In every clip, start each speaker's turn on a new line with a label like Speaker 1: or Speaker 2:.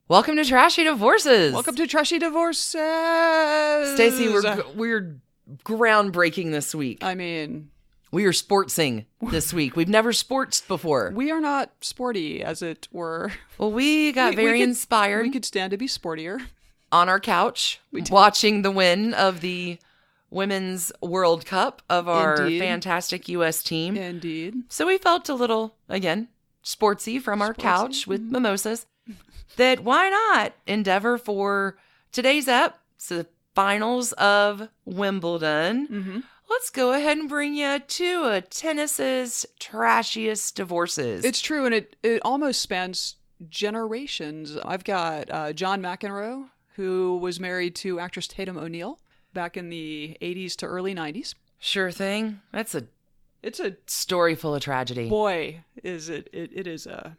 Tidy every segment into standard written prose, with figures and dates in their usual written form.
Speaker 1: Welcome to Trashy Divorces.
Speaker 2: Welcome to Trashy Divorces.
Speaker 1: Stacie, we're groundbreaking this week.
Speaker 2: I mean,
Speaker 1: we are sportsing this week. We've never sportsed before.
Speaker 2: We are not sporty, as it were.
Speaker 1: Well, we got very inspired.
Speaker 2: We could stand to be sportier.
Speaker 1: On our couch, watching the win of the Women's World Cup of our fantastic U.S. team.
Speaker 2: Indeed.
Speaker 1: So we felt a little, again, sportsy from our couch with mimosas. That why not endeavor for today's ep, so the finals of Wimbledon.
Speaker 2: Mm-hmm.
Speaker 1: Let's go ahead and bring you to a tennis's trashiest divorces.
Speaker 2: It's true, and it almost spans generations. I've got John McEnroe, who was married to actress Tatum O'Neal back in the 80s to early 90s.
Speaker 1: Sure thing. It's a story full of tragedy.
Speaker 2: Boy, is it it's a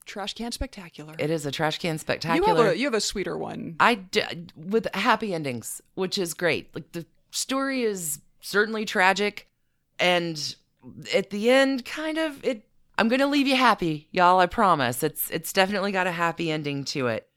Speaker 2: trash can spectacular.
Speaker 1: It is a trash can spectacular.
Speaker 2: You have a sweeter one.
Speaker 1: With happy endings, which is great. Like, the story is certainly tragic, and at the end, I'm going to leave you happy, y'all, I promise. It's definitely got a happy ending to it.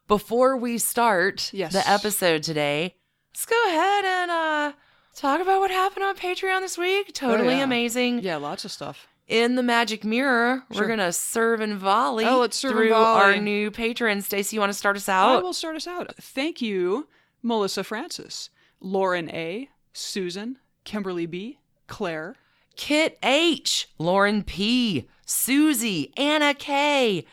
Speaker 1: Before we start the episode today, let's go ahead and talk about what happened on Patreon this week. Totally amazing.
Speaker 2: Yeah, lots of stuff.
Speaker 1: In the magic mirror, we're going to serve and volley through our new patrons. Stacie, you want to start us out?
Speaker 2: I will start us out. Thank you, Melissa Francis, Lauren A., Susan, Kimberly B., Claire,
Speaker 1: Kit H., Lauren P., Susie, Anna K.,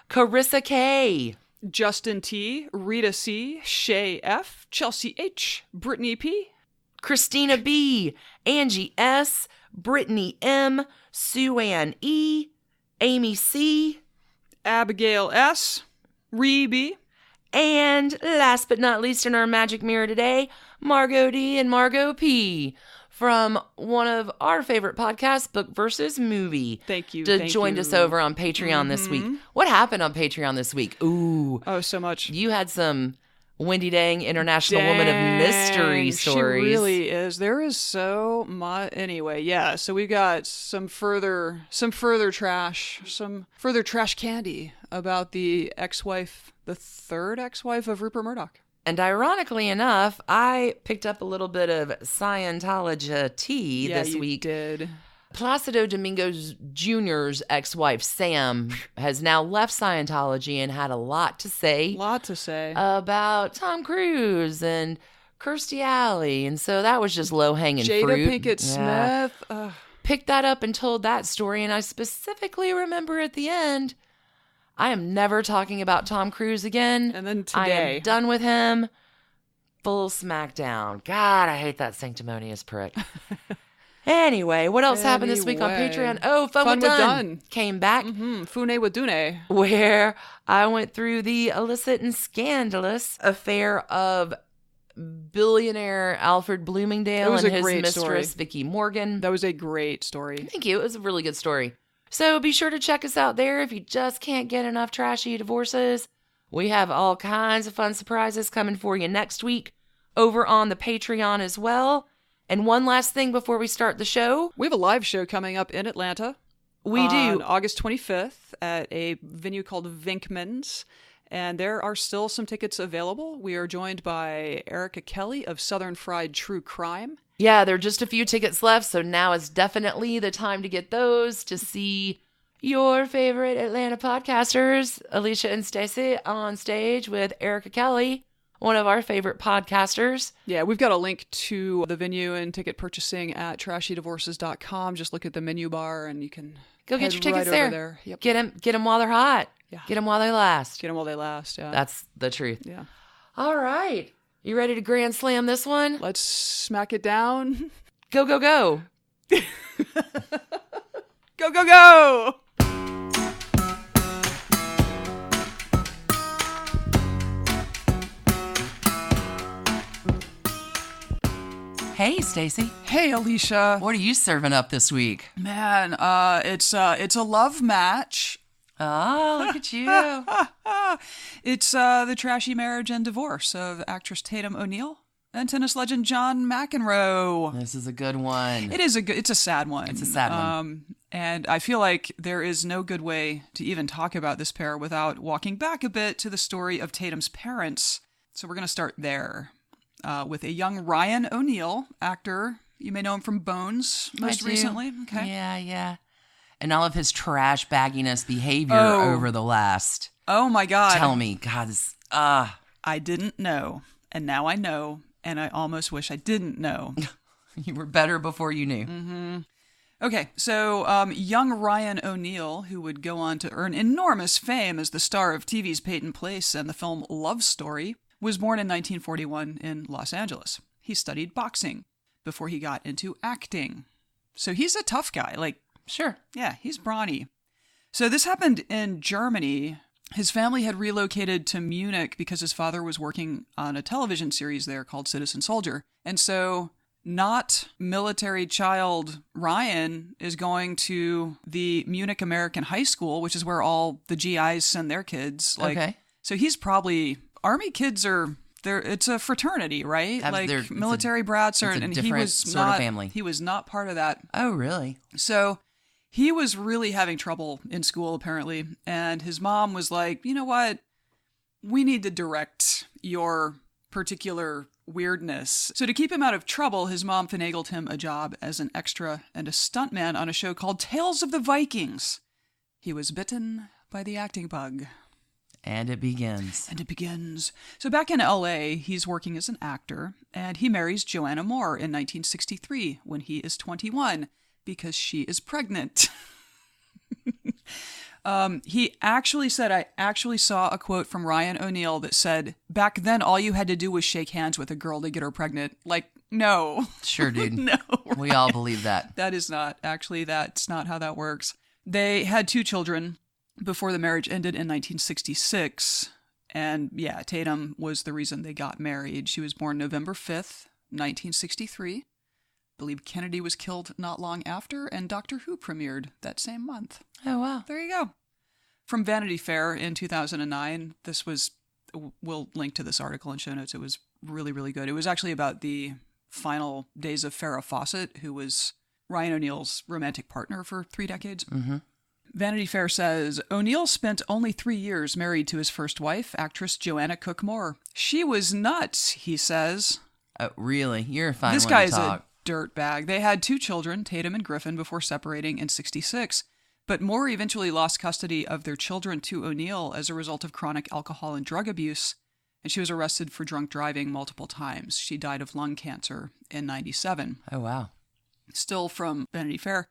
Speaker 1: Carissa K.,
Speaker 2: Justin T., Rita C., Shay F., Chelsea H., Brittany P.,
Speaker 1: Christina B., Angie S., Brittany M., Sue Ann E., Amy C.,
Speaker 2: Abigail S., Ree B.,
Speaker 1: and last but not least in our magic mirror today, Margot D. and Margot P. from one of our favorite podcasts, Book versus Movie.
Speaker 2: Thank you.
Speaker 1: Joined us over on Patreon this week. What happened on Patreon this week? Ooh.
Speaker 2: Oh, so much.
Speaker 1: You had some Wendy Dang, International Woman of Mystery stories.
Speaker 2: She really is. There is so much. Anyway, yeah. So we've got some further trash candy about the ex-wife, the third ex-wife of Rupert Murdoch.
Speaker 1: And ironically enough, I picked up a little bit of Scientology tea this week.
Speaker 2: Yeah, you did.
Speaker 1: Placido Domingo's Jr.'s ex-wife, Sam, has now left Scientology and had a lot to say about Tom Cruise and Kirstie Alley. And so that was just low-hanging fruit.
Speaker 2: Jada Pinkett Smith.
Speaker 1: Picked that up and told that story. And I specifically remember at the end, I am never talking about Tom Cruise again.
Speaker 2: And then today,
Speaker 1: I am done with him. Full smackdown. God, I hate that sanctimonious prick. Anyway, what else happened this week on Patreon? Oh, Fun with Done came back.
Speaker 2: Fune with Dune.
Speaker 1: Where I went through the illicit and scandalous affair of billionaire Alfred Bloomingdale and his mistress, Vicky Morgan.
Speaker 2: That was a great story.
Speaker 1: Thank you. It was a really good story. So be sure to check us out there if you just can't get enough trashy divorces. We have all kinds of fun surprises coming for you next week over on the Patreon as well. And one last thing before we start the show.
Speaker 2: We have a live show coming up in Atlanta.
Speaker 1: We do.
Speaker 2: On August 25th at a venue called Vinkman's. And there are still some tickets available. We are joined by Erica Kelly of Southern Fried True Crime.
Speaker 1: Yeah, there are just a few tickets left, so now is definitely the time to get those to see your favorite Atlanta podcasters, Alicia and Stacie, on stage with Erica Kelly, one of our favorite podcasters.
Speaker 2: Yeah, we've got a link to the venue and ticket purchasing at trashydivorces.com. Just look at the menu bar and you can
Speaker 1: go get your tickets there.
Speaker 2: Yep.
Speaker 1: Get them while they're hot.
Speaker 2: Yeah.
Speaker 1: Get them while they last.
Speaker 2: Get them while they last, yeah.
Speaker 1: That's the truth.
Speaker 2: Yeah.
Speaker 1: All right. You ready to grand slam this one?
Speaker 2: Let's smack it down.
Speaker 1: Go, go, go.
Speaker 2: Go, go, go.
Speaker 1: Hey, Stacie.
Speaker 2: Hey, Alicia.
Speaker 1: What are you serving up this week?
Speaker 2: Man, it's a love match.
Speaker 1: Oh, look at you.
Speaker 2: It's the trashy marriage and divorce of actress Tatum O'Neal and tennis legend John McEnroe.
Speaker 1: This is a good one.
Speaker 2: It's a sad one.
Speaker 1: It's a sad one.
Speaker 2: And I feel like there is no good way to even talk about this pair without walking back a bit to the story of Tatum's parents. So we're going to start there with a young Ryan O'Neal, actor. You may know him from Bones most recently. Okay.
Speaker 1: Yeah. And all of his trash bagginess behavior over the last.
Speaker 2: Oh my God.
Speaker 1: Tell me, God,
Speaker 2: I didn't know. And now I know. And I almost wish I didn't know.
Speaker 1: You were better before you knew.
Speaker 2: Mm-hmm. Okay, so young Ryan O'Neal, who would go on to earn enormous fame as the star of TV's Peyton Place and the film Love Story, was born in 1941 in Los Angeles. He studied boxing before he got into acting. So he's a tough guy.
Speaker 1: Sure.
Speaker 2: Yeah, he's brawny. So this happened in Germany. His family had relocated to Munich because his father was working on a television series there called Citizen Soldier. And so not military child Ryan is going to the Munich American High School, which is where all the GIs send their kids.
Speaker 1: Okay.
Speaker 2: So he's probably, Army kids are, it's a fraternity, right? Military brats are, and he was
Speaker 1: sort
Speaker 2: not,
Speaker 1: of family.
Speaker 2: He was not part of that.
Speaker 1: Oh, really?
Speaker 2: So he was really having trouble in school, apparently. And his mom was like, you know what? We need to direct your particular weirdness. So to keep him out of trouble, his mom finagled him a job as an extra and a stuntman on a show called Tales of the Vikings. He was bitten by the acting bug.
Speaker 1: And it begins.
Speaker 2: So back in LA, he's working as an actor, and he marries Joanna Moore in 1963 when he is 21 because she is pregnant. He actually said, I actually saw a quote from Ryan O'Neal that said, back then all you had to do was shake hands with a girl to get her pregnant. No.
Speaker 1: Sure, dude.
Speaker 2: No.
Speaker 1: We all believe that.
Speaker 2: That's not how that works. They had 2 children before the marriage ended in 1966. And yeah, Tatum was the reason they got married. She was born November 5th, 1963. I believe Kennedy was killed not long after, and Doctor Who premiered that same month.
Speaker 1: Oh, wow.
Speaker 2: There you go. From Vanity Fair in 2009, we'll link to this article in show notes. It was really, really good. It was actually about the final days of Farrah Fawcett, who was Ryan O'Neal's romantic partner for 3 decades.
Speaker 1: Mm-hmm.
Speaker 2: Vanity Fair says, O'Neal spent only 3 years married to his first wife, actress Joanna Cook Moore. She was nuts, he says.
Speaker 1: Oh, really? You're a fine
Speaker 2: This
Speaker 1: one
Speaker 2: guy's
Speaker 1: to talk.
Speaker 2: a dirtbag. They had 2 children, Tatum and Griffin, before separating in 1966. But Moore eventually lost custody of their children to O'Neal as a result of chronic alcohol and drug abuse, and she was arrested for drunk driving multiple times. She died of lung cancer in 1997.
Speaker 1: Oh, wow.
Speaker 2: Still from Vanity Fair.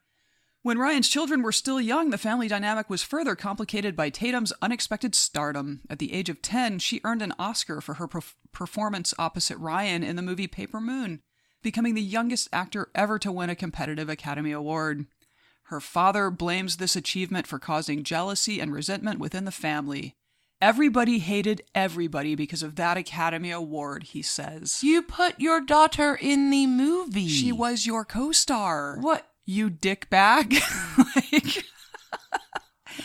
Speaker 2: When Ryan's children were still young, the family dynamic was further complicated by Tatum's unexpected stardom. At the age of 10, she earned an Oscar for her performance opposite Ryan in the movie Paper Moon, becoming the youngest actor ever to win a competitive Academy Award. Her father blames this achievement for causing jealousy and resentment within the family. Everybody hated everybody because of that Academy Award, he says.
Speaker 1: You put your daughter in the movie.
Speaker 2: She was your co-star.
Speaker 1: What?
Speaker 2: You dickbag.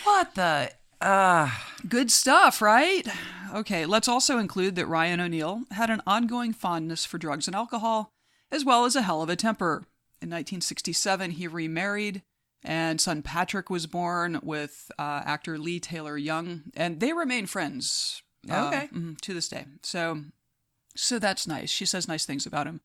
Speaker 1: What the?
Speaker 2: Good stuff, right? Okay, let's also include that Ryan O'Neal had an ongoing fondness for drugs and alcohol, as well as a hell of a temper. In 1967, he remarried, and son Patrick was born with actor Lee Taylor Young, and they remain friends.
Speaker 1: Okay.
Speaker 2: To this day. So that's nice. She says nice things about him.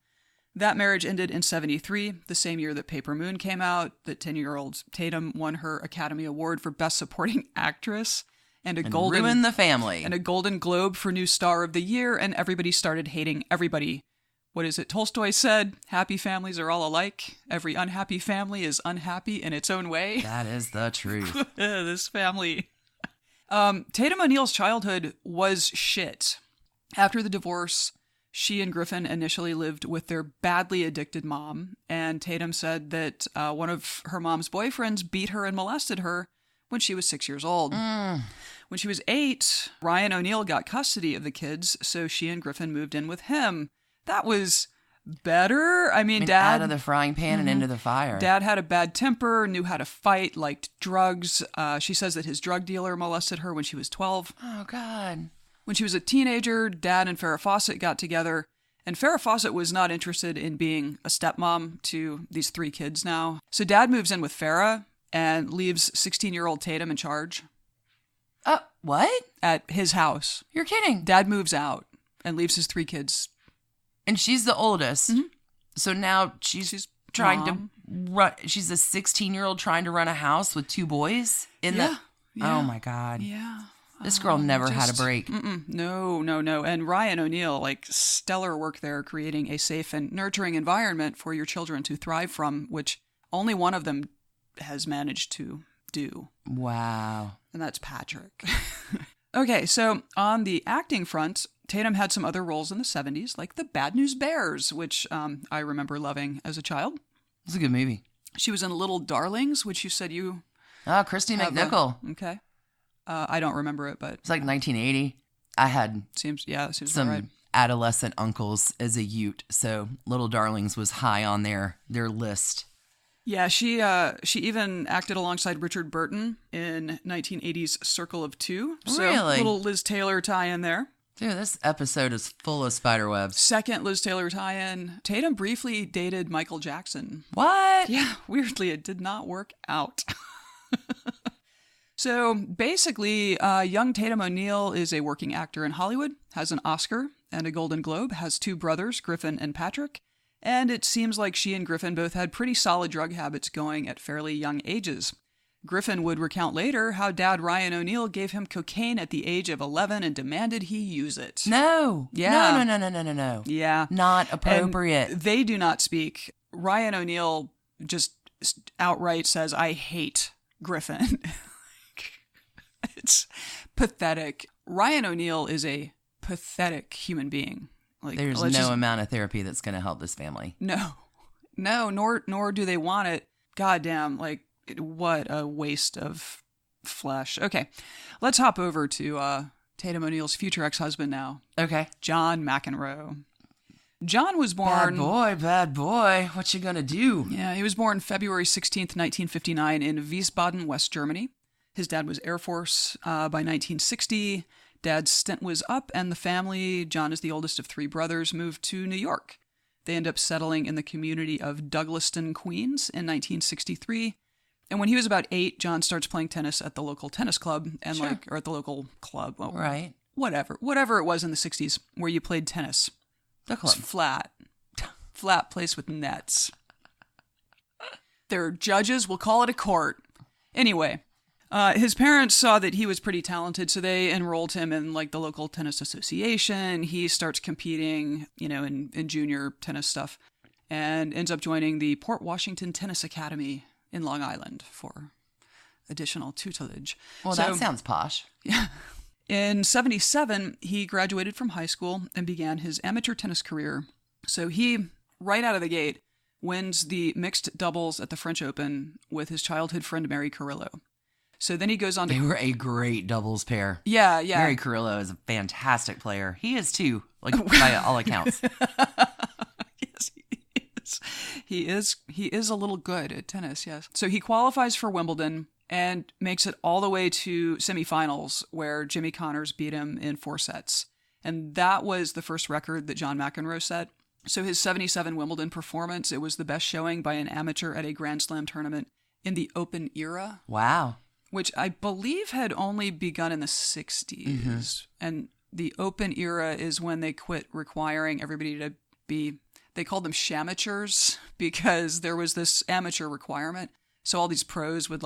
Speaker 2: That marriage ended in 1973, the same year that Paper Moon came out, that 10-year-old Tatum won her Academy Award for Best Supporting Actress, and
Speaker 1: ruined the family.
Speaker 2: And a Golden Globe for New Star of the Year, and everybody started hating everybody. What is it? Tolstoy said, happy families are all alike. Every unhappy family is unhappy in its own way.
Speaker 1: That is the truth.
Speaker 2: This family. Tatum O'Neal's childhood was shit. After the divorce, she and Griffin initially lived with their badly addicted mom, and Tatum said that one of her mom's boyfriends beat her and molested her when she was 6 years old. When she was 8, Ryan O'Neal got custody of the kids, so she and Griffin moved in with him. That was better. I mean, Dad...
Speaker 1: out of the frying pan and into the fire.
Speaker 2: Dad had a bad temper, knew how to fight, liked drugs. She says that his drug dealer molested her when she was 12.
Speaker 1: Oh, God.
Speaker 2: When she was a teenager, Dad and Farrah Fawcett got together, and Farrah Fawcett was not interested in being a stepmom to these 3 kids now. So Dad moves in with Farrah, and leaves 16-year-old Tatum in charge
Speaker 1: What?
Speaker 2: at his house.
Speaker 1: You're kidding.
Speaker 2: Dad moves out and leaves his 3 kids.
Speaker 1: And she's the oldest.
Speaker 2: Mm-hmm.
Speaker 1: So now she's trying
Speaker 2: mom.
Speaker 1: to run. She's a 16-year-old trying to run a house with 2 boys.
Speaker 2: Yeah.
Speaker 1: Oh, my God.
Speaker 2: Yeah.
Speaker 1: This girl never had a break.
Speaker 2: No. And Ryan O'Neal, like, stellar work there, creating a safe and nurturing environment for your children to thrive from, which only one of them has managed to do.
Speaker 1: Wow.
Speaker 2: And that's Patrick. Okay, so on the acting front, Tatum had some other roles in the 70s, like the Bad News Bears, which I remember loving as a child.
Speaker 1: It's a good movie.
Speaker 2: She was in Little Darlings, which you said you...
Speaker 1: Oh, Christy McNichol.
Speaker 2: Okay. I don't remember it, but...
Speaker 1: It's like 1980. I had
Speaker 2: seems
Speaker 1: some
Speaker 2: right.
Speaker 1: adolescent uncles as a Ute, so Little Darlings was high on their list.
Speaker 2: Yeah, she even acted alongside Richard Burton in 1980's Circle of Two. So
Speaker 1: Really?
Speaker 2: Little Liz Taylor tie-in there.
Speaker 1: Dude, this episode is full of spiderwebs.
Speaker 2: Second Liz Taylor tie-in. Tatum briefly dated Michael Jackson.
Speaker 1: What?
Speaker 2: Yeah, weirdly, it did not work out. So basically, young Tatum O'Neal is a working actor in Hollywood, has an Oscar and a Golden Globe, has 2 brothers, Griffin and Patrick, and it seems like she and Griffin both had pretty solid drug habits going at fairly young ages. Griffin would recount later how dad Ryan O'Neal gave him cocaine at the age of 11 and demanded he use it.
Speaker 1: No.
Speaker 2: Yeah.
Speaker 1: No.
Speaker 2: Yeah.
Speaker 1: Not appropriate.
Speaker 2: And they do not speak. Ryan O'Neal just outright says, I hate Griffin. It's pathetic. Ryan O'Neal is a pathetic human being. Like,
Speaker 1: there's no amount of therapy that's going to help this family.
Speaker 2: No, nor do they want it. Goddamn, like, what a waste of flesh. Okay, let's hop over to Tatum O'Neal's future ex-husband now.
Speaker 1: Okay.
Speaker 2: John McEnroe. John was born...
Speaker 1: Bad boy. What you gonna do?
Speaker 2: Yeah, he was born February 16th, 1959 in Wiesbaden, West Germany. His dad was Air Force by 1960. Dad's stint was up, and the family, John is the oldest of 3 brothers, moved to New York. They end up settling in the community of Douglaston, Queens in 1963. And when he was about 8, John starts playing tennis at the local tennis club, and
Speaker 1: Sure.
Speaker 2: or at the local club. Well,
Speaker 1: Right.
Speaker 2: Whatever it was in the 60s where you played tennis.
Speaker 1: The club.
Speaker 2: It's flat place with nets. Their judges will call it a court. Anyway, his parents saw that he was pretty talented, so they enrolled him in like the local tennis association. He starts competing, in junior tennis stuff, and ends up joining the Port Washington Tennis Academy in Long Island for additional tutelage.
Speaker 1: Well, that sounds posh.
Speaker 2: Yeah. In 1977, he graduated from high school and began his amateur tennis career. So he, right out of the gate, wins the mixed doubles at the French Open with his childhood friend Mary Carrillo. So then he goes on to...
Speaker 1: They were a great doubles pair.
Speaker 2: Yeah.
Speaker 1: Mary Carrillo is a fantastic player. He is too, like by all accounts.
Speaker 2: Yes, he is. He is a little good at tennis, yes. So he qualifies for Wimbledon and makes it all the way to semifinals where Jimmy Connors beat him in 4 sets. And that was the first record that John McEnroe set. So his 77 Wimbledon performance, it was the best showing by an amateur at a Grand Slam tournament in the Open era.
Speaker 1: Wow.
Speaker 2: Which I believe had only begun in the 60s. Mm-hmm. And the Open era is when they quit requiring everybody to be, they called them shamateurs, because there was this amateur requirement. So all these pros would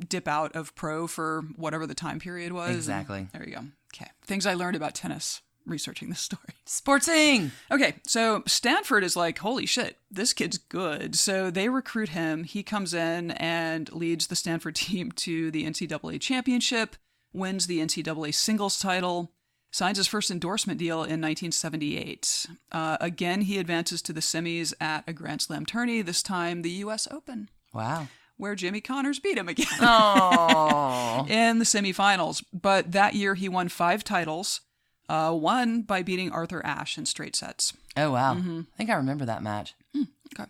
Speaker 2: dip out of pro for whatever the time period was.
Speaker 1: Exactly.
Speaker 2: There you go. Okay. Things I learned about tennis researching this story.
Speaker 1: Sportsing!
Speaker 2: Okay, so Stanford is like, holy shit, this kid's good. So they recruit him. He comes in and leads the Stanford team to the NCAA championship, wins the NCAA singles title, signs his first endorsement deal in 1978. Again, he advances to the semis at a Grand Slam tourney, this time the U.S. Open.
Speaker 1: Wow.
Speaker 2: Where Jimmy Connors beat him again.
Speaker 1: Oh.
Speaker 2: In the semifinals. But that year he won 5 titles. One by beating Arthur Ashe in straight sets.
Speaker 1: Oh, wow. Mm-hmm. I think I remember that match.
Speaker 2: Okay.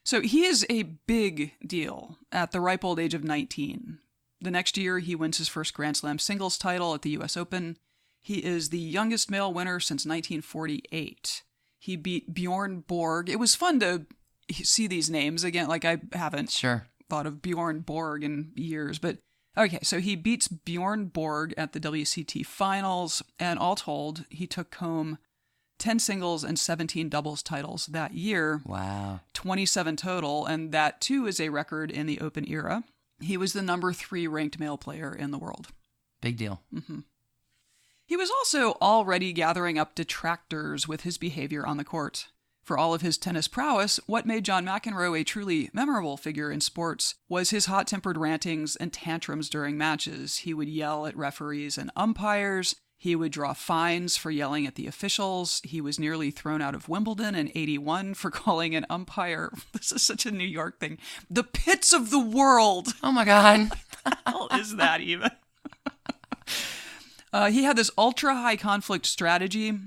Speaker 2: So he is a big deal at the ripe old age of 19. The next year, he wins his first Grand Slam singles title at the U.S. Open. He is the youngest male winner since 1948. He beat Bjorn Borg. It was fun to see these names again. Like, I haven't
Speaker 1: Sure.
Speaker 2: thought of Bjorn Borg in years. But okay, so he beats Bjorn Borg at the WCT finals, and all told, he took home 10 singles and 17 doubles titles that year.
Speaker 1: Wow.
Speaker 2: 27 total, and that too is a record in the Open era. He was the number 3 ranked male player in the world.
Speaker 1: Big deal.
Speaker 2: Mm-hmm. He was also already gathering up detractors with his behavior on the court. For all of his tennis prowess, what made John McEnroe a truly memorable figure in sports was his hot-tempered rantings and tantrums during matches. He would yell at referees and umpires. He would draw fines for yelling at the officials. He was nearly thrown out of Wimbledon in '81 for calling an umpire, this is such a New York thing, the pits of the world.
Speaker 1: Oh my God.
Speaker 2: What the hell is that even? He had this ultra-high conflict strategy.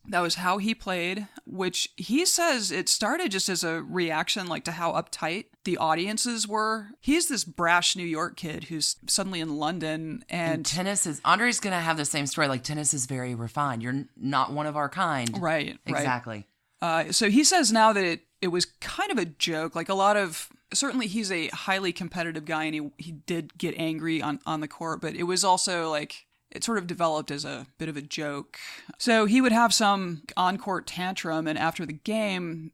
Speaker 2: That was how he played, which he says it started just as a reaction to how uptight the audiences were. He's this brash New York kid who's suddenly in London. And
Speaker 1: tennis is, Andre's going to have the same story. Tennis is very refined. You're not one of our kind.
Speaker 2: Right.
Speaker 1: Exactly.
Speaker 2: So he says now that it was kind of a joke. Certainly he's a highly competitive guy and he did get angry on the court, but it was also it sort of developed as a bit of a joke. So he would have some on-court tantrum, and after the game,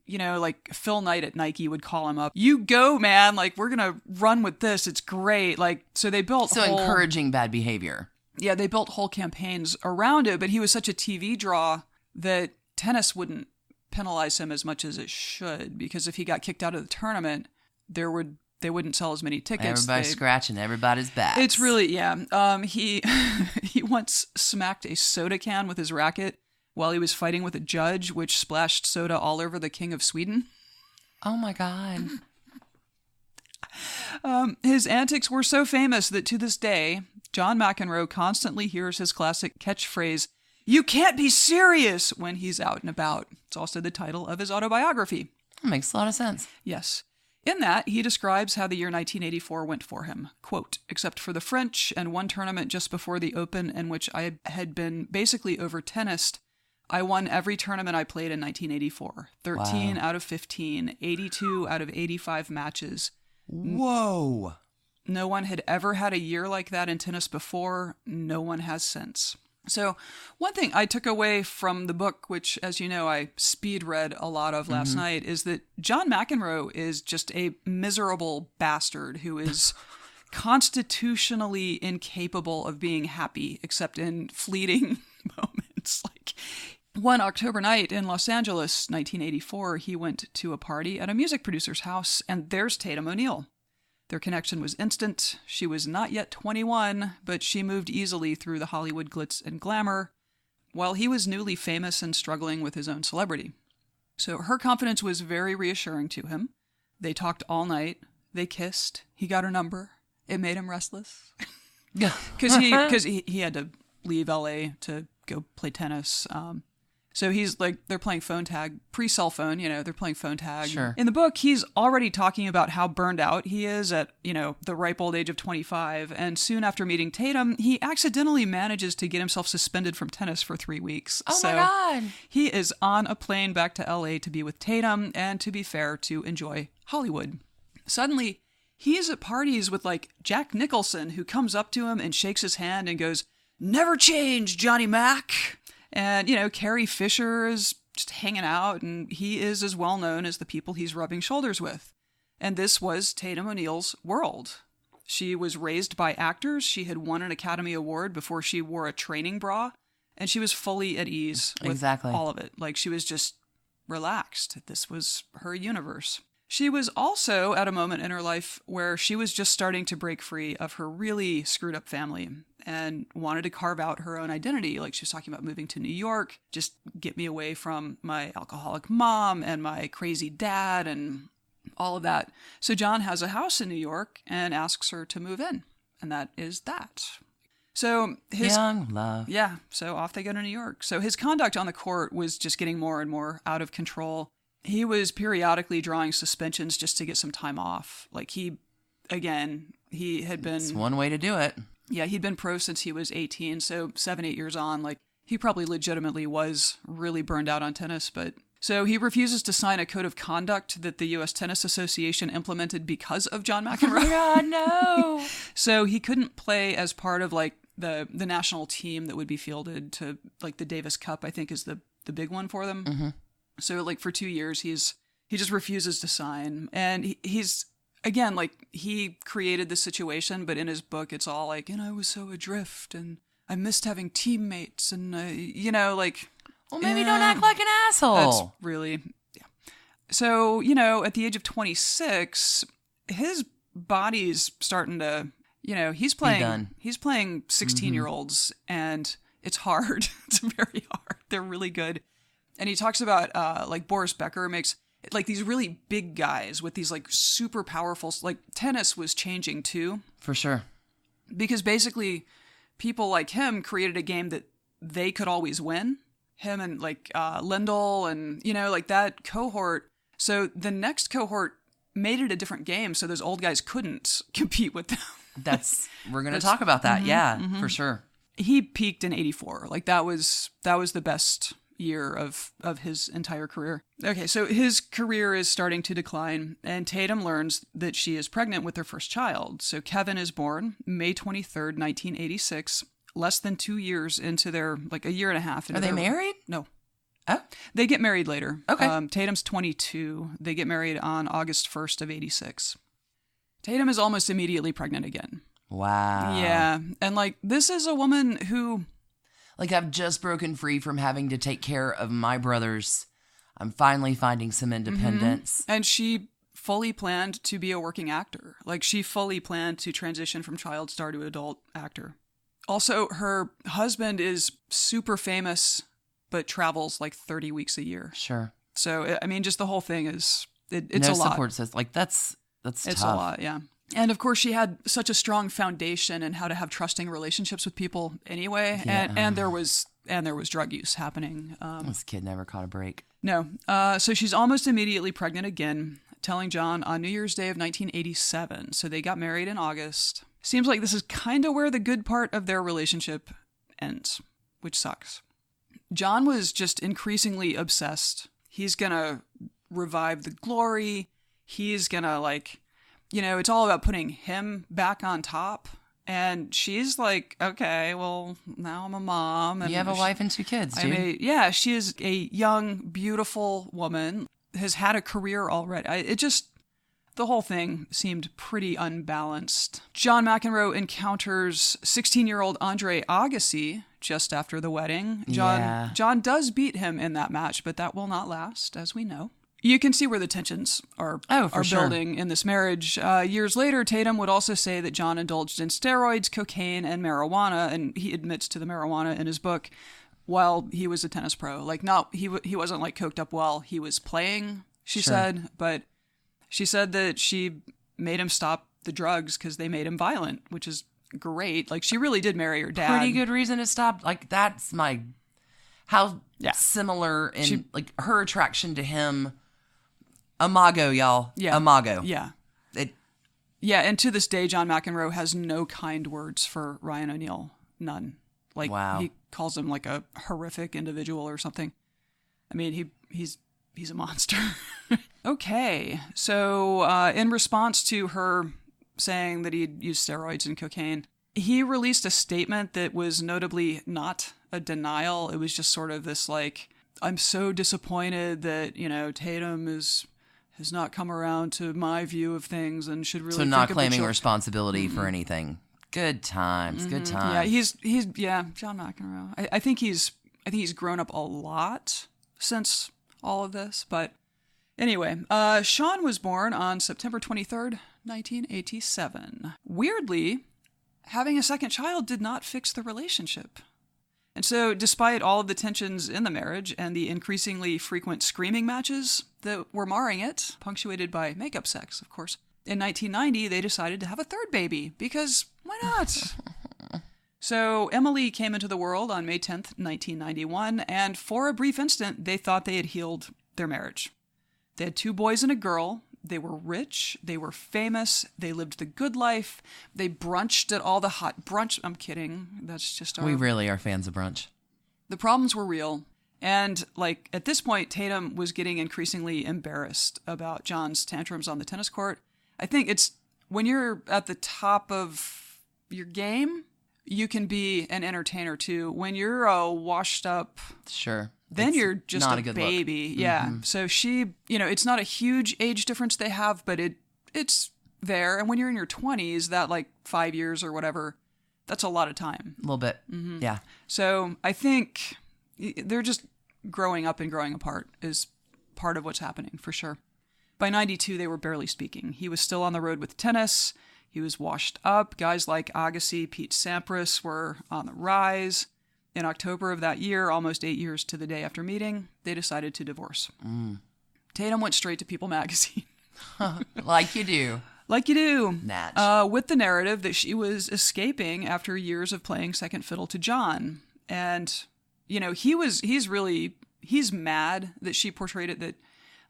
Speaker 2: Phil Knight at Nike would call him up. You go, man. We're going to run with this. It's great. So they built
Speaker 1: encouraging bad behavior.
Speaker 2: Yeah, they built whole campaigns around it, but he was such a TV draw that tennis wouldn't penalize him as much as it should, because if he got kicked out of the tournament, they wouldn't sell as many tickets.
Speaker 1: Everybody's scratching everybody's back.
Speaker 2: It's really, yeah. He once smacked a soda can with his racket while he was fighting with a judge, which splashed soda all over the King of Sweden.
Speaker 1: Oh my God.
Speaker 2: His antics were so famous that to this day, John McEnroe constantly hears his classic catchphrase, "You can't be serious," when he's out and about. It's also the title of his autobiography.
Speaker 1: That makes a lot of sense.
Speaker 2: Yes. In that, he describes how the year 1984 went for him. Quote, "Except for the French and one tournament just before the Open in which I had been basically over-tennised, I won every tournament I played in 1984. 13 out of 15, 82 out of 85 matches.
Speaker 1: Whoa.
Speaker 2: No one had ever had a year like that in tennis before. No one has since." So one thing I took away from the book, which, as you know, I speed read a lot of last night, is that John McEnroe is just a miserable bastard who is constitutionally incapable of being happy, except in fleeting moments. One October night in Los Angeles, 1984, he went to a party at a music producer's house, and there's Tatum O'Neal. Their connection was instant. She was not yet 21, but she moved easily through the Hollywood glitz and glamour, while he was newly famous and struggling with his own celebrity. So her confidence was very reassuring to him. They talked all night. They kissed. He got her number. It made him restless. Because he had to leave LA to go play tennis. So he's they're playing phone tag, pre-cell phone, they're playing phone tag.
Speaker 1: Sure.
Speaker 2: In the book, he's already talking about how burned out he is at, the ripe old age of 25. And soon after meeting Tatum, he accidentally manages to get himself suspended from tennis for 3 weeks.
Speaker 1: Oh my God.
Speaker 2: He is on a plane back to LA to be with Tatum and, to be fair, to enjoy Hollywood. Suddenly, he's at parties with Jack Nicholson, who comes up to him and shakes his hand and goes, "Never change, Johnny Mac." And, Carrie Fisher is just hanging out, and he is as well known as the people he's rubbing shoulders with. And this was Tatum O'Neal's world. She was raised by actors. She had won an Academy Award before she wore a training bra, and she was fully at ease with all of it. She was just relaxed. This was her universe. She was also at a moment in her life where she was just starting to break free of her really screwed up family and wanted to carve out her own identity. She was talking about moving to New York, just get me away from my alcoholic mom and my crazy dad and all of that. So John has a house in New York and asks her to move in. And that is that. So
Speaker 1: young love.
Speaker 2: Yeah. So off they go to New York. So his conduct on the court was just getting more and more out of control. He was periodically drawing suspensions just to get some time off. He had been...
Speaker 1: It's one way to do it.
Speaker 2: Yeah, he'd been pro since he was 18, so 7-8 years on. He probably legitimately was really burned out on tennis, but So he refuses to sign a code of conduct that the U.S. Tennis Association implemented because of John McEnroe.
Speaker 1: Oh, God, no.
Speaker 2: So he couldn't play as part of like the national team that would be fielded to like the Davis Cup, I think is the big one for them.
Speaker 1: Mm-hmm.
Speaker 2: So like for 2 years, he just refuses to sign. And he's, again, like he created the situation, but in his book, it's all like, and I was so adrift and I missed having teammates and, like...
Speaker 1: Well, maybe don't act like an asshole.
Speaker 2: That's really, yeah. So, at the age of 26, his body's starting to, he's playing 16-year-olds and it's hard. It's very hard. They're really good. And he talks about, like Boris Becker makes like these really big guys with these like super powerful, like tennis was changing too.
Speaker 1: For sure.
Speaker 2: Because basically people like him created a game that they could always win. Him and like Lindell and, like that cohort. So the next cohort made it a different game. So those old guys couldn't compete with them.
Speaker 1: We're going to talk about that.
Speaker 2: Mm-hmm,
Speaker 1: Yeah,
Speaker 2: mm-hmm.
Speaker 1: for sure.
Speaker 2: He peaked in 84. Like that was the best year of his entire career. Okay. So his career is starting to decline and Tatum learns that she is pregnant with their first child. So Kevin is born May 23rd, 1986. Less than 2 years into their, like a year and a half.
Speaker 1: Are they married?
Speaker 2: No.
Speaker 1: Oh.
Speaker 2: They get married later.
Speaker 1: Okay.
Speaker 2: Tatum's 22. They get married on August 1st of 86. Tatum is almost immediately pregnant again.
Speaker 1: Wow.
Speaker 2: Yeah. And like, this is a woman who...
Speaker 1: Like, I've just broken free from having to take care of my brothers. I'm finally finding some independence.
Speaker 2: Mm-hmm. And she fully planned to be a working actor. Like, she fully planned to transition from child star to adult actor. Also, her husband is super famous, but travels like 30 weeks a year.
Speaker 1: Sure.
Speaker 2: So, I mean, just the whole thing is, it's
Speaker 1: no
Speaker 2: a lot.
Speaker 1: Support system. Like, that's
Speaker 2: It's
Speaker 1: tough.
Speaker 2: a lot, yeah. And of course, she had such a strong foundation in how to have trusting relationships with people anyway.
Speaker 1: Yeah.
Speaker 2: And there was drug use happening.
Speaker 1: This kid never caught a break.
Speaker 2: No. So she's almost immediately pregnant again, telling John on New Year's Day of 1987. So they got married in August. Seems like this is kind of where the good part of their relationship ends, which sucks. John was just increasingly obsessed. He's going to revive the glory. He's going to like, it's all about putting him back on top. And she's like, okay, well, now I'm a mom. And
Speaker 1: you have a wife and 2 kids, dude.
Speaker 2: Yeah, she is a young, beautiful woman, has had a career already. The whole thing seemed pretty unbalanced. John McEnroe encounters 16-year-old Andre Agassi just after the wedding. John does beat him in that match, but that will not last, as we know. You can see where the tensions are building in this marriage. Years later, Tatum would also say that John indulged in steroids, cocaine, and marijuana, and he admits to the marijuana in his book while he was a tennis pro. Like, he wasn't like coked up while he was playing, she said, but she said that she made him stop the drugs because they made him violent, which is great. Like, she really did marry her dad.
Speaker 1: Pretty good reason to stop. Like, that's similar in like her attraction to him. Imago, y'all.
Speaker 2: Yeah.
Speaker 1: Imago.
Speaker 2: Yeah. And to this day, John McEnroe has no kind words for Ryan O'Neal. None. Like,
Speaker 1: wow.
Speaker 2: He calls him like a horrific individual or something. I mean, he's a monster. Okay. So, in response to her saying that he'd used steroids and cocaine, he released a statement that was notably not a denial. It was just sort of this like, I'm so disappointed that, Tatum has not come around to my view of things and should really
Speaker 1: So not claiming responsibility for anything. Good times.
Speaker 2: Mm-hmm.
Speaker 1: Good times.
Speaker 2: Yeah, he's John McEnroe. I think he's grown up a lot since all of this, but anyway, Sean was born on September 23rd, 1987. Weirdly, having a second child did not fix the relationship. And so, despite all of the tensions in the marriage and the increasingly frequent screaming matches that were marring it, punctuated by makeup sex, of course, in 1990, they decided to have a third baby, because why not? So, Emily came into the world on May 10th, 1991, and for a brief instant, they thought they had healed their marriage. They had 2 boys and a girl. They were rich, they were famous, they lived the good life, they brunched at all the hot brunch. I'm kidding. That's just
Speaker 1: We really are fans of brunch.
Speaker 2: The problems were real. And like at this point, Tatum was getting increasingly embarrassed about John's tantrums on the tennis court. I think it's when you're at the top of your game, you can be an entertainer too. When you're a washed up,
Speaker 1: sure,
Speaker 2: then
Speaker 1: it's
Speaker 2: you're just
Speaker 1: not
Speaker 2: a
Speaker 1: a good
Speaker 2: baby.
Speaker 1: look.
Speaker 2: Yeah. So she, it's not a huge age difference they have, but it's there. And when you're in your 20s, that like 5 years or whatever, that's a lot of time.
Speaker 1: A little bit. Yeah.
Speaker 2: So I think they're just growing up and growing apart is part of what's happening for sure. By 92, they were barely speaking. He was still on the road with tennis. He was washed up. Guys like Agassi, Pete Sampras were on the rise. In October of that year, almost 8 years to the day after meeting, they decided to divorce. Tatum went straight to People magazine.
Speaker 1: Like you do.
Speaker 2: Like you do.
Speaker 1: Natch.
Speaker 2: With the narrative that she was escaping after years of playing second fiddle to John. And, he's mad that she portrayed it that,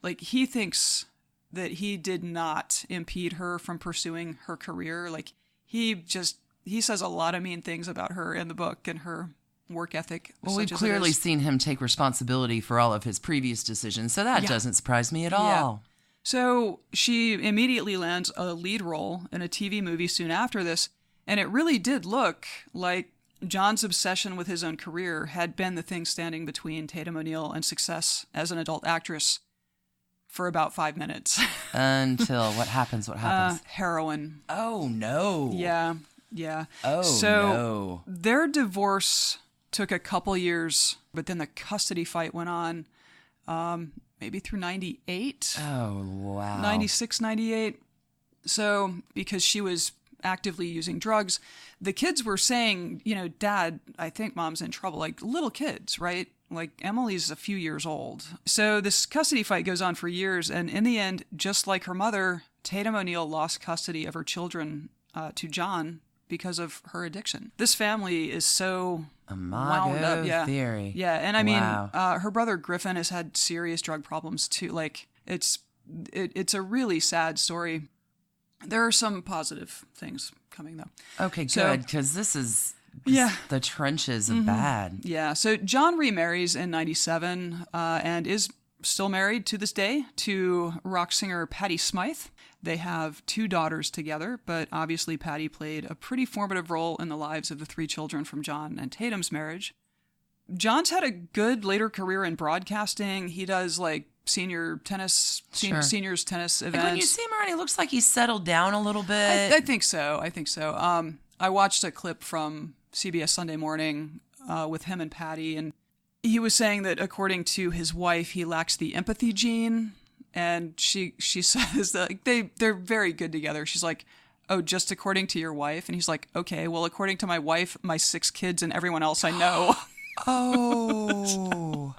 Speaker 2: like, he thinks that he did not impede her from pursuing her career. Like, he says a lot of mean things about her in the book and her work ethic.
Speaker 1: Well, we've clearly seen him take responsibility for all of his previous decisions, so that doesn't surprise me at all.
Speaker 2: So she immediately lands a lead role in a TV movie soon after this, and it really did look like John's obsession with his own career had been the thing standing between Tatum O'Neal and success as an adult actress for about 5 minutes.
Speaker 1: Until what happens?
Speaker 2: Heroin.
Speaker 1: Oh, no.
Speaker 2: Yeah.
Speaker 1: Oh, no.
Speaker 2: Their divorce took a couple years, but then the custody fight went on maybe through 98.
Speaker 1: Oh, wow.
Speaker 2: 96, 98. So because she was actively using drugs, the kids were saying, Dad, I think Mom's in trouble. Like little kids, right? Like Emily's a few years old. So this custody fight goes on for years. And in the end, just like her mother, Tatum O'Neal lost custody of her children to John because of her addiction. This family is so wound up. Yeah.
Speaker 1: Theory.
Speaker 2: Yeah. And I mean,
Speaker 1: Wow.
Speaker 2: her brother Griffin has had serious drug problems too. Like it's a really sad story. There are some positive things coming though.
Speaker 1: Okay,
Speaker 2: So-
Speaker 1: good, because this is
Speaker 2: Yeah.
Speaker 1: the trenches of bad.
Speaker 2: Yeah. So John remarries in 97 and is still married to this day to rock singer Patti Smythe. They have 2 daughters together, but obviously Patti played a pretty formative role in the lives of the 3 children from John and Tatum's marriage. John's had a good later career in broadcasting. He does like seniors tennis events.
Speaker 1: Like when you see him around, he looks like he's settled down a little bit.
Speaker 2: I think so. I watched a clip from CBS Sunday Morning with him and Patti, and he was saying that according to his wife, he lacks the empathy gene. And she says that they're very good together. She's like, oh, just according to your wife? And he's like, okay, well, according to my wife, my 6 kids, and everyone else I know.
Speaker 1: Oh.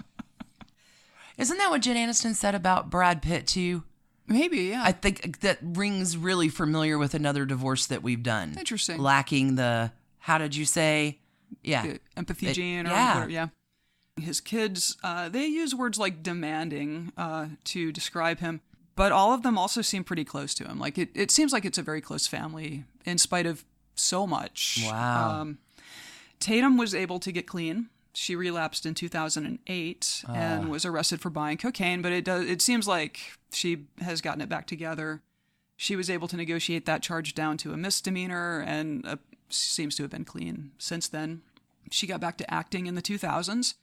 Speaker 1: Isn't that what Jen Aniston said about Brad Pitt, too?
Speaker 2: Maybe, yeah.
Speaker 1: I think that rings really familiar with another divorce that we've done.
Speaker 2: Interesting.
Speaker 1: Lacking the, how did you say? Yeah.
Speaker 2: The empathy gene or
Speaker 1: yeah.
Speaker 2: whatever, yeah. His kids, they use words like demanding to describe him, but all of them also seem pretty close to him. Like it seems like it's a very close family in spite of so much.
Speaker 1: Wow.
Speaker 2: Tatum was able to get clean. She relapsed in 2008 and was arrested for buying cocaine, but it seems like she has gotten it back together. She was able to negotiate that charge down to a misdemeanor and seems to have been clean since then. She got back to acting in the 2000s.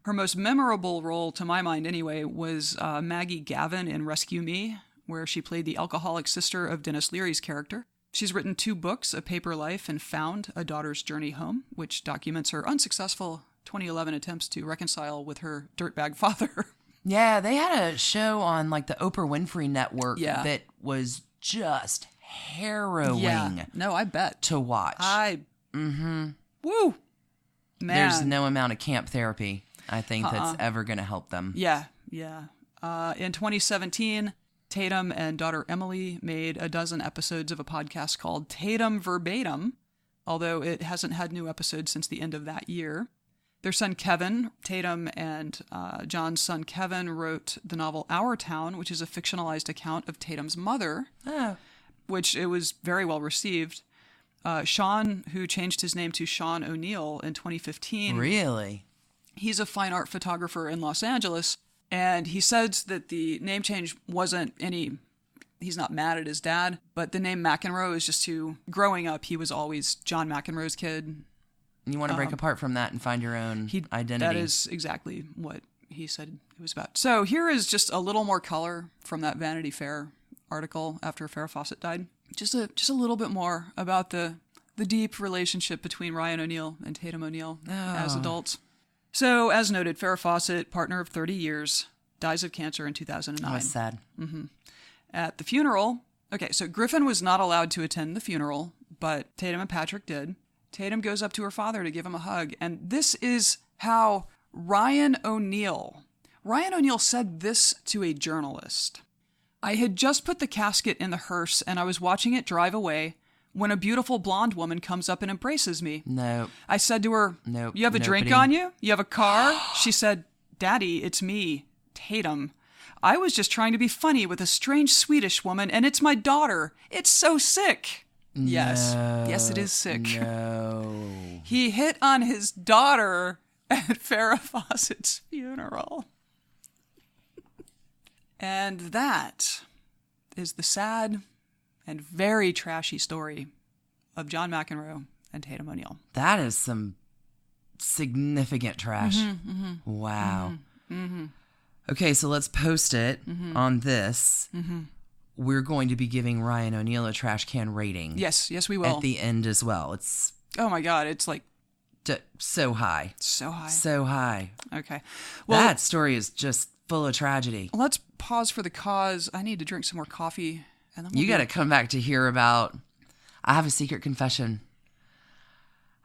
Speaker 2: Her most memorable role, to my mind anyway, was Maggie Gavin in Rescue Me, where she played the alcoholic sister of Dennis Leary's character. She's written 2 books, A Paper Life and Found, A Daughter's Journey Home, which documents her unsuccessful 2011 attempts to reconcile with her dirtbag father.
Speaker 1: Yeah, they had a show on like the Oprah Winfrey Network that was just harrowing.
Speaker 2: Yeah. No, I bet.
Speaker 1: To watch.
Speaker 2: Woo! Man.
Speaker 1: There's no amount of camp therapy, I think, that's ever going to help them.
Speaker 2: Yeah. In 2017, Tatum and daughter Emily made a dozen episodes of a podcast called Tatum Verbatim, although it hasn't had new episodes since the end of that year. Their son Kevin, Tatum and John's son Kevin, wrote the novel Our Town, which is a fictionalized account of Tatum's mother, which it was very well received. Sean, who changed his name to Sean O'Neal in 2015.
Speaker 1: Really?
Speaker 2: He's a fine art photographer in Los Angeles, and he says that the name change wasn't any... He's not mad at his dad, but the name McEnroe is just too... Growing up, he was always John McEnroe's kid.
Speaker 1: You want to break apart from that and find your own identity.
Speaker 2: That is exactly what he said it was about. So here is just a little more color from that Vanity Fair article after Farrah Fawcett died. Just a little bit more about the deep relationship between Ryan O'Neal and Tatum O'Neal as adults. So, as noted, Farrah Fawcett, partner of 30 years, dies of cancer in 2009.
Speaker 1: Oh, that's sad.
Speaker 2: Mm-hmm. At the funeral, okay, so Griffin was not allowed to attend the funeral, but Tatum and Patrick did. Tatum goes up to her father to give him a hug, and this is how Ryan O'Neal said this to a journalist. I had just put the casket in the hearse, and I was watching it drive away when a beautiful blonde woman comes up and embraces me.
Speaker 1: No.
Speaker 2: I said to her,
Speaker 1: Nope.
Speaker 2: You have a drink on you? You have a car? She said, Daddy, it's me, Tatum. I was just trying to be funny with a strange Swedish woman, and it's my daughter. It's so sick. Yes. Yes, it is sick.
Speaker 1: No.
Speaker 2: He hit on his daughter at Farrah Fawcett's funeral. And that is the sad and very trashy story of John McEnroe and Tatum O'Neal.
Speaker 1: That is some significant trash. Wow. Okay, so let's post it on this. We're going to be giving Ryan O'Neal a trash can rating.
Speaker 2: Yes, we will.
Speaker 1: At the end as well. It's...
Speaker 2: Oh my God, it's like...
Speaker 1: so high.
Speaker 2: So high.
Speaker 1: So high.
Speaker 2: Okay. Well,
Speaker 1: that story is just full of tragedy.
Speaker 2: Let's pause for the cause. I need to drink some more coffee. And then
Speaker 1: you got to come back to hear about... I have a secret confession.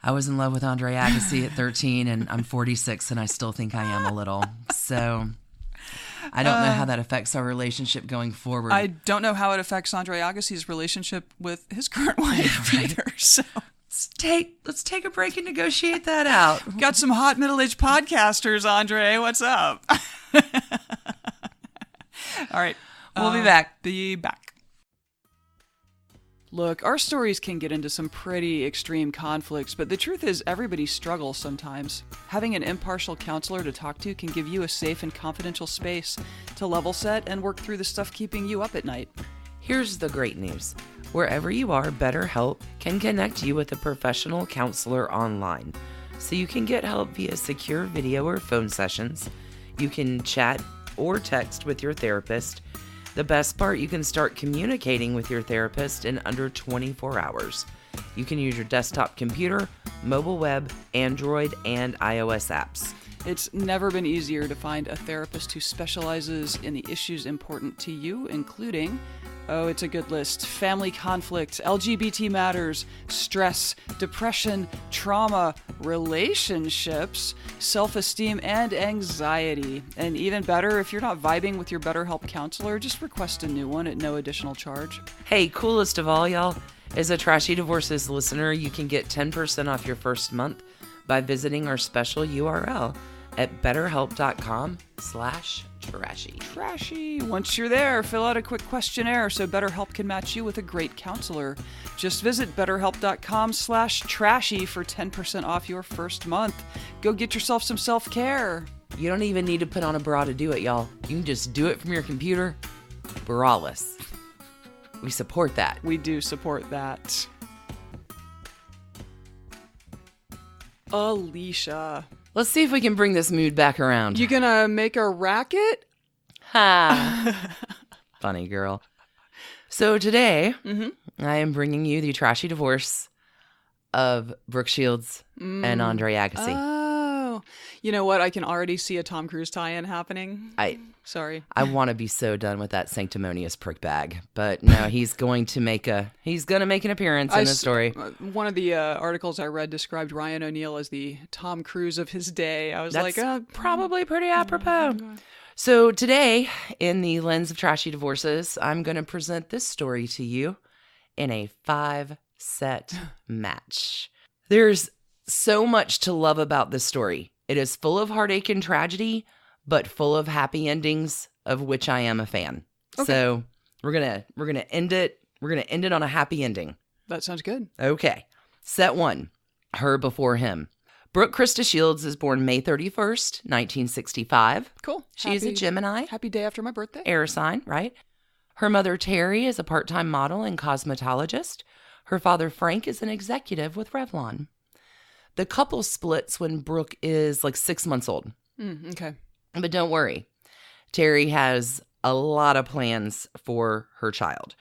Speaker 1: I was in love with Andre Agassi at 13, and I'm 46, and I still think I am a little. So... I don't know how that affects our relationship going forward.
Speaker 2: I don't know how it affects Andre Agassi's relationship with his current wife either. So
Speaker 1: let's take a break and negotiate that out.
Speaker 2: Got some hot middle-aged podcasters, Andre. What's up? All right.
Speaker 1: We'll be back.
Speaker 2: Be back. Look, our stories can get into some pretty extreme conflicts, but the truth is everybody struggles sometimes. Having an impartial counselor to talk to can give you a safe and confidential space to level set and work through the stuff keeping you up at night.
Speaker 1: Here's the great news. Wherever you are, BetterHelp can connect you with a professional counselor online. So you can get help via secure video or phone sessions. You can chat or text with your therapist. The best part, you can start communicating with your therapist in under 24 hours. You can use your desktop computer, mobile web, Android, and iOS apps.
Speaker 2: It's never been easier to find a therapist who specializes in the issues important to you, including, oh, it's a good list, family conflict, LGBT matters, stress, depression, trauma, relationships, self-esteem, and anxiety. And even better, if you're not vibing with your BetterHelp counselor, just request a new one at no additional charge.
Speaker 1: Hey, coolest of all, y'all, as a Trashy Divorces listener, you can get 10% off your first month by visiting our special URL at betterhelp.com/trashy.
Speaker 2: Trashy. Once you're there, fill out a quick questionnaire so BetterHelp can match you with a great counselor. Just visit betterhelp.com/trashy for 10% off your first month. Go get yourself some self-care.
Speaker 1: You don't even need to put on a bra to do it, y'all. You can just do it from your computer, braless. We support that.
Speaker 2: We do support that. Alicia.
Speaker 1: Let's see if we can bring this mood back around.
Speaker 2: You gonna make a racket?
Speaker 1: Ha! Funny girl. So today, I am bringing you the trashy divorce of Brooke Shields and Andre Agassi.
Speaker 2: Oh, you know what? I can already see a Tom Cruise tie-in happening. Sorry.
Speaker 1: I want to be so done with that sanctimonious prick bag, but no, he's going to make an appearance in the story.
Speaker 2: One of the articles I read described Ryan O'Neal as the Tom Cruise of his day. I was
Speaker 1: probably pretty apropos. So today, in the lens of trashy divorces, I'm going to present this story to you in a 5-set match. There's so much to love about this story. It is full of heartache and tragedy, but full of happy endings, of which I am a fan. Okay. So we're gonna end it. We're gonna end it on a happy ending.
Speaker 2: That sounds good.
Speaker 1: Okay. Set 1. Her before him. Brooke Krista Shields is born May 31st, 1965.
Speaker 2: Cool.
Speaker 1: She's a Gemini.
Speaker 2: Happy day after my birthday.
Speaker 1: Air sign, right? Her mother, Terry, is a part-time model and cosmetologist. Her father, Frank, is an executive with Revlon. The couple splits when Brooke is like 6 months old.
Speaker 2: Okay.
Speaker 1: But don't worry. Terry has a lot of plans for her child.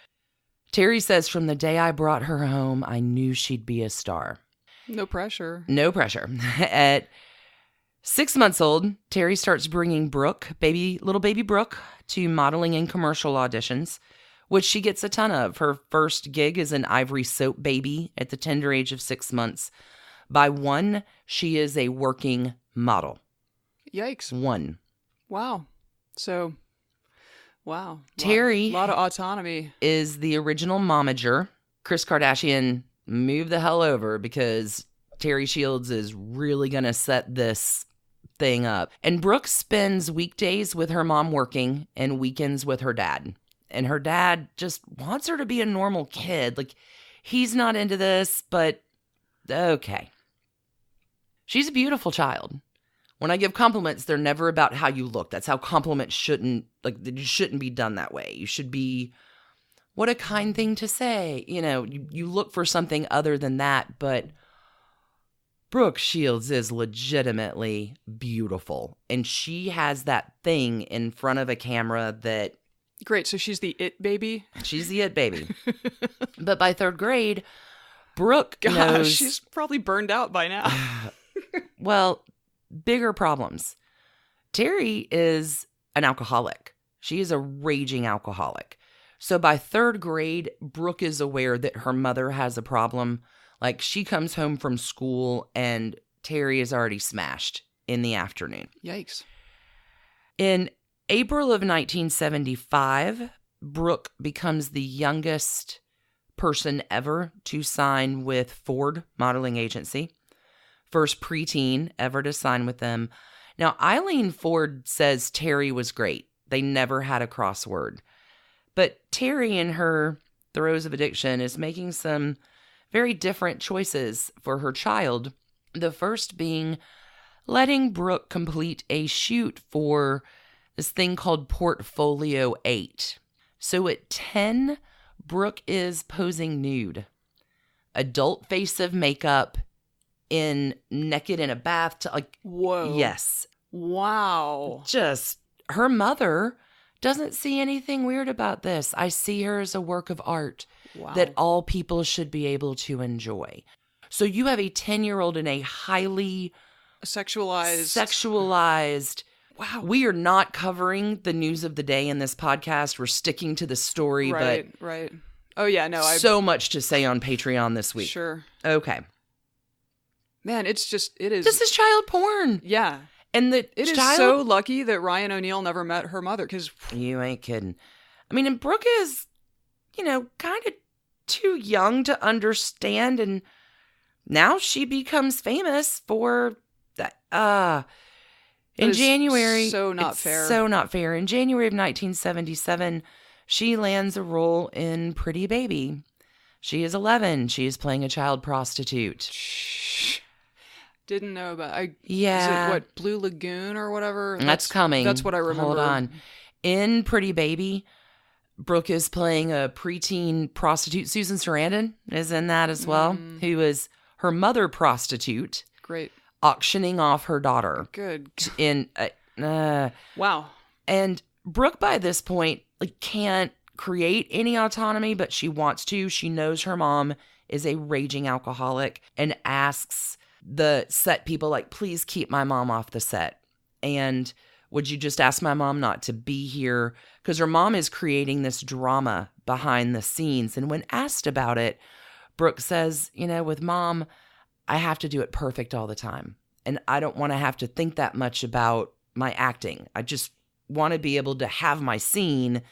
Speaker 1: Terry says, from the day I brought her home, I knew she'd be a star.
Speaker 2: No pressure.
Speaker 1: No pressure. At 6 months old, Terry starts bringing Brooke, little baby Brooke, to modeling and commercial auditions, which she gets a ton of. Her first gig is an Ivory Soap baby at the tender age of 6 months. By 1, she is a working model.
Speaker 2: Yikes.
Speaker 1: 1.
Speaker 2: Wow. So, wow.
Speaker 1: Terry.
Speaker 2: A lot of autonomy.
Speaker 1: Is the original momager. Kris Kardashian moved the hell over because Terry Shields is really going to set this thing up. And Brooke spends weekdays with her mom working and weekends with her dad. And her dad just wants her to be a normal kid. Like, he's not into this, but okay. She's a beautiful child. When I give compliments, they're never about how you look. That's how compliments shouldn't be done that way. You should be, what a kind thing to say. You know, you look for something other than that, but Brooke Shields is legitimately beautiful. And she has that thing in front of a camera that...
Speaker 2: Great, so she's the it baby?
Speaker 1: She's the it baby. But by 3rd grade, Brooke knows...
Speaker 2: she's probably burned out by now.
Speaker 1: Well, bigger problems. Terry is an alcoholic. She is a raging alcoholic. So by 3rd grade, Brooke is aware that her mother has a problem. Like, she comes home from school and Terry is already smashed in the afternoon.
Speaker 2: Yikes.
Speaker 1: In April of 1975, Brooke becomes the youngest person ever to sign with Ford Modeling Agency. First preteen ever to sign with them. Now, Eileen Ford says Terry was great. They never had a crossword. But Terry, in her throes of addiction, is making some very different choices for her child. The first being letting Brooke complete a shoot for this thing called Portfolio 8. So at 10, Brooke is posing nude. Adult face of makeup, naked in a bath.
Speaker 2: Whoa.
Speaker 1: Yes.
Speaker 2: Wow.
Speaker 1: Just, her mother doesn't see anything weird about this. I see her as a work of art that all people should be able to enjoy. So you have a 10-year-old in a highly sexualized.
Speaker 2: Wow.
Speaker 1: We are not covering the news of the day in this podcast. We're sticking to the story,
Speaker 2: right. Oh yeah, no.
Speaker 1: So much to say on Patreon this week.
Speaker 2: Sure.
Speaker 1: Okay.
Speaker 2: Man, it is.
Speaker 1: This is child porn.
Speaker 2: Yeah.
Speaker 1: And
Speaker 2: it is so lucky that Ryan O'Neal never met her mother, because...
Speaker 1: You ain't kidding. I mean, and Brooke is, kind of too young to understand, and now she becomes famous for that. In January...
Speaker 2: So not fair.
Speaker 1: So not fair. In January of 1977, she lands a role in Pretty Baby. She is 11. She is playing a child prostitute.
Speaker 2: Shh. Didn't know about.
Speaker 1: Yeah.
Speaker 2: Is it what, Blue Lagoon or whatever?
Speaker 1: That's coming.
Speaker 2: That's what I remember.
Speaker 1: Hold on. In Pretty Baby, Brooke is playing a preteen prostitute. Susan Sarandon is in that as well, who is her mother prostitute.
Speaker 2: Great.
Speaker 1: Auctioning off her daughter.
Speaker 2: Good.
Speaker 1: Wow. And Brooke, by this point, can't create any autonomy, but she wants to. She knows her mom is a raging alcoholic and asks the set people, please keep my mom off the set. And would you just ask my mom not to be here? Because her mom is creating this drama behind the scenes. And when asked about it, Brooke says, with mom, I have to do it perfect all the time. And I don't want to have to think that much about my acting. I just want to be able to have my scene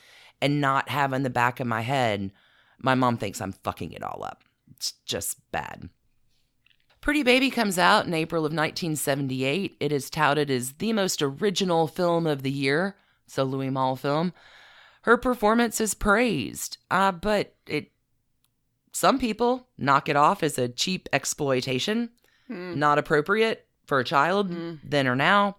Speaker 1: and not have in the back of my head, my mom thinks I'm fucking it all up. It's just bad. Pretty Baby comes out in April of 1978. It is touted as the most original film of the year. It's a Louis Malle film. Her performance is praised, but some people knock it off as a cheap exploitation, not appropriate. for a child then or now.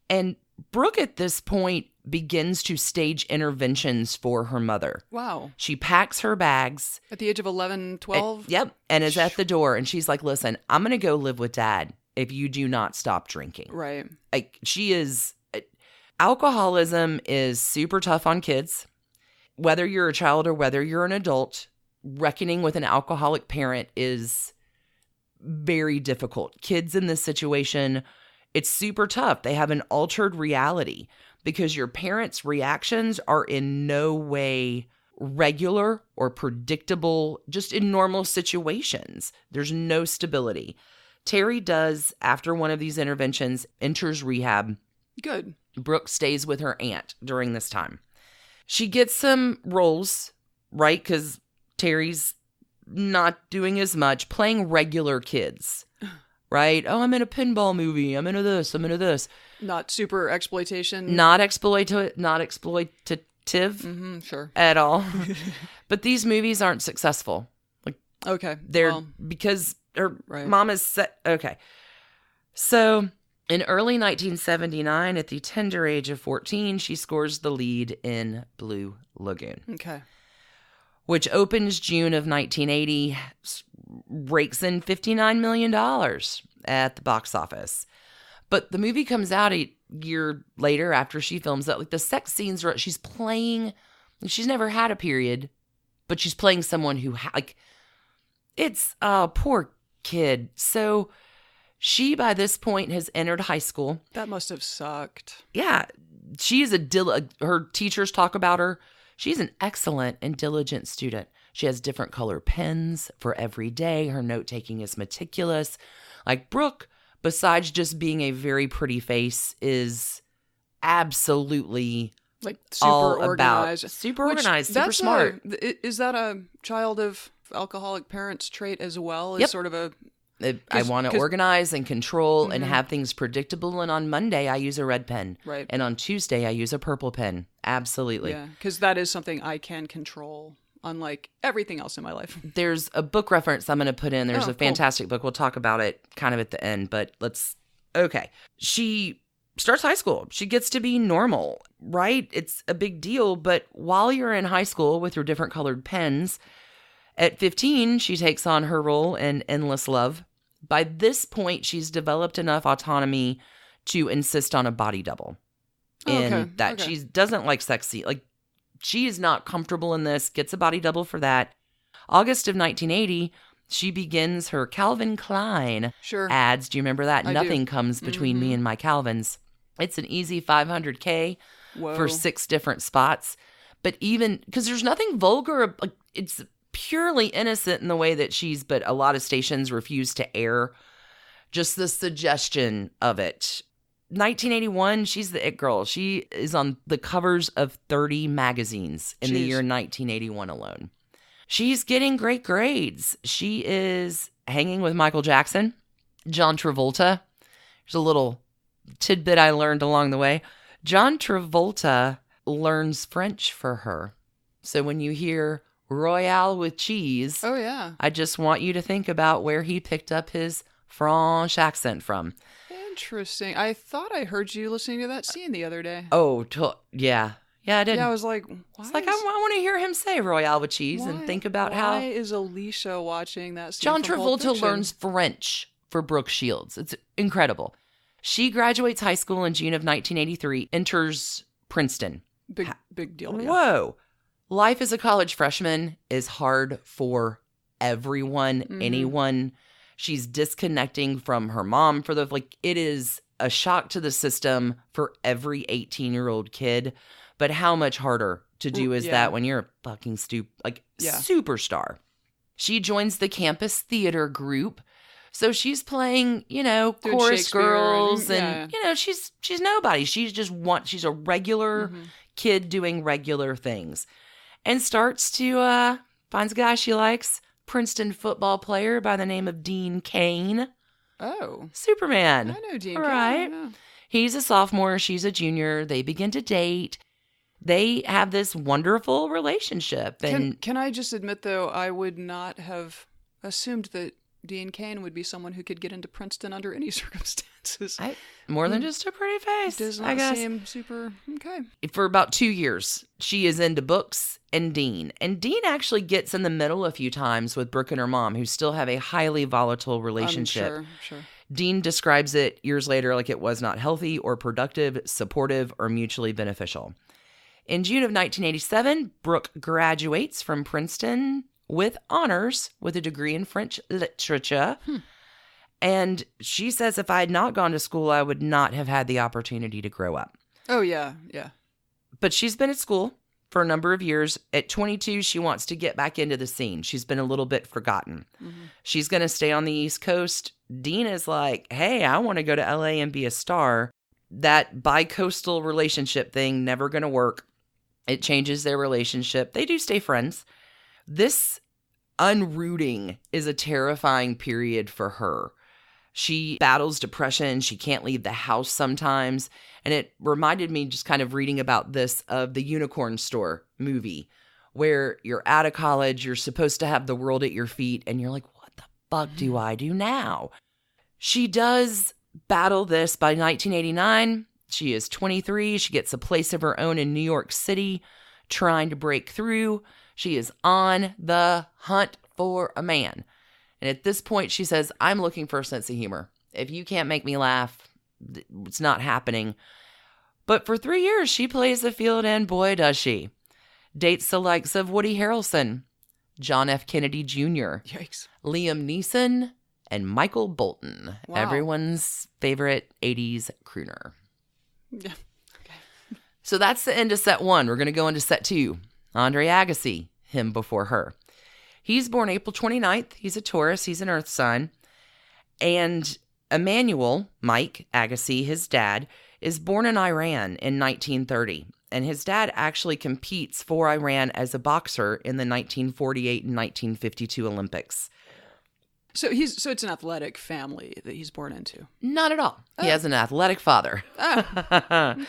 Speaker 1: And Brooke at this point begins to stage interventions for her mother.
Speaker 2: Wow.
Speaker 1: She packs her bags.
Speaker 2: At the age of 11, 12?
Speaker 1: Yep. And is at the door. And she's like, listen, I'm going to go live with Dad if you do not stop drinking.
Speaker 2: Right.
Speaker 1: Like, she is... Alcoholism is super tough on kids. Whether you're a child or whether you're an adult, reckoning with an alcoholic parent is very difficult. Kids in this situation, it's super tough. They have an altered reality because your parents' reactions are in no way regular or predictable, just in normal situations. There's no stability. Terry does, after one of these interventions, enters rehab.
Speaker 2: Good.
Speaker 1: Brooke stays with her aunt during this time. She gets some roles, right? Because Terry's not doing as much, playing regular kids, right? Oh, I'm in a pinball movie. I'm into this. I'm into this.
Speaker 2: Not super exploitation.
Speaker 1: Not exploitative
Speaker 2: Sure.
Speaker 1: at all. But these movies aren't successful. Like,
Speaker 2: okay.
Speaker 1: They're because her
Speaker 2: right.
Speaker 1: mom is set. Okay. So in early 1979, at the tender age of 14, she scores the lead in Blue Lagoon.
Speaker 2: Okay.
Speaker 1: Which opens June of 1980, rakes in $59 million at the box office. But the movie comes out a year later after she films that. Like, the sex scenes are, she's playing, she's never had a period, but she's playing someone who, it's a poor kid. So she, by this point, has entered high school.
Speaker 2: That must have sucked.
Speaker 1: Yeah. She is her teachers talk about her. She's an excellent and diligent student. She has different color pens for every day. Her note-taking is meticulous. Like, Brooke, besides just being a very pretty face, is absolutely
Speaker 2: like super organized.
Speaker 1: Super smart.
Speaker 2: Is that a child of alcoholic parents trait as well?
Speaker 1: Yep.
Speaker 2: Sort of a...
Speaker 1: I want to organize and control and have things predictable. And on Monday, I use a red pen.
Speaker 2: Right.
Speaker 1: And on Tuesday, I use a purple pen. Absolutely.
Speaker 2: Yeah, because that is something I can control, unlike everything else in my life.
Speaker 1: There's a book reference I'm going to put in. There's a fantastic book. We'll talk about it kind of at the end, but okay. She starts high school. She gets to be normal, right? It's a big deal. But while you're in high school with your different colored pens, at 15, she takes on her role in Endless Love. By this point, she's developed enough autonomy to insist on a body double. She doesn't like sexy. Like, she is not comfortable in this, gets a body double for that. August of 1980, she begins her Calvin Klein ads. Do you remember that? Nothing comes between me and my Calvins. It's an easy $500K for 6 different spots. But even, because there's nothing vulgar, like, it's purely innocent in the way that but a lot of stations refuse to air just the suggestion of it. 1981, she's the it girl. She is on the covers of 30 magazines in the year 1981 alone. She's getting great grades. She is hanging with Michael Jackson, John Travolta. There's a little tidbit I learned along the way. John Travolta learns French for her. So when you hear Royale with cheese.
Speaker 2: Oh, yeah.
Speaker 1: I just want you to think about where he picked up his French accent from.
Speaker 2: Interesting. I thought I heard you listening to that scene the other day.
Speaker 1: Oh, yeah. Yeah, I did.
Speaker 2: Yeah, I was like,
Speaker 1: I want to hear him say Royale with cheese and think about
Speaker 2: why is Alicia watching that scene?
Speaker 1: John Travolta learns French for Brooke Shields. It's incredible. She graduates high school in June of 1983, enters Princeton.
Speaker 2: Big deal. Yeah.
Speaker 1: Whoa. Life as a college freshman is hard for everyone, anyone. She's disconnecting from her mom it is a shock to the system for every 18-year-old kid. But how much harder to do is that when you're a fucking superstar? She joins the campus theater group. So she's playing, chorus girls and she's nobody. She's a regular kid doing regular things. And starts to, finds a guy she likes, Princeton football player by the name of Dean Cain.
Speaker 2: Oh.
Speaker 1: Superman.
Speaker 2: I know Dean Cain.
Speaker 1: Right.
Speaker 2: Yeah.
Speaker 1: He's a sophomore. She's a junior. They begin to date. They have this wonderful relationship. And
Speaker 2: can I just admit, though, I would not have assumed that Dean Cain would be someone who could get into Princeton under any circumstances.
Speaker 1: More than just a pretty face,
Speaker 2: Does not
Speaker 1: I guess.
Speaker 2: seem super okay.
Speaker 1: For about 2 years, she is into books and Dean. And Dean actually gets in the middle a few times with Brooke and her mom, who still have a highly volatile relationship.
Speaker 2: Sure.
Speaker 1: Dean describes it years later like it was not healthy or productive, supportive, or mutually beneficial. In June of 1987, Brooke graduates from Princeton with honors with a degree in French literature. And she says, if I had not gone to school, I would not have had the opportunity to grow up.
Speaker 2: Oh, yeah.
Speaker 1: But she's been at school for a number of years. At 22, she wants to get back into the scene. She's been a little bit forgotten. She's going to stay on the East Coast. Dean is like, hey, I want to go to LA and be a star. That bi-coastal relationship thing, never going to work. It changes their relationship. They do stay friends. This unrooting is a terrifying period for her. She battles depression. She can't leave the house sometimes. And it reminded me, just kind of reading about this, of the Unicorn Store movie, where you're out of college, you're supposed to have the world at your feet, and you're like, what the fuck do I do now? She does battle this. By 1989, she is 23. She gets a place of her own in New York City, trying to break through. She is on the hunt for a man. And at this point, she says, I'm looking for a sense of humor. If you can't make me laugh, it's not happening. But for 3 years, she plays the field, and boy, does she. Dates the likes of Woody Harrelson, John F. Kennedy Jr.,
Speaker 2: Yikes.
Speaker 1: Liam Neeson, and Michael Bolton,
Speaker 2: Wow.
Speaker 1: everyone's favorite 80s crooner.
Speaker 2: Yeah.
Speaker 1: So that's the end of set 1. We're going to go into set 2. Andre Agassi, him before her. He's born April 29th. He's a Taurus. He's an earth sign. And Emmanuel, Mike Agassi, his dad, is born in Iran in 1930. And his dad actually competes for Iran as a boxer in the 1948 and 1952 Olympics.
Speaker 2: So it's an athletic family that he's born into.
Speaker 1: Not at all. He has an athletic father.
Speaker 2: Okay.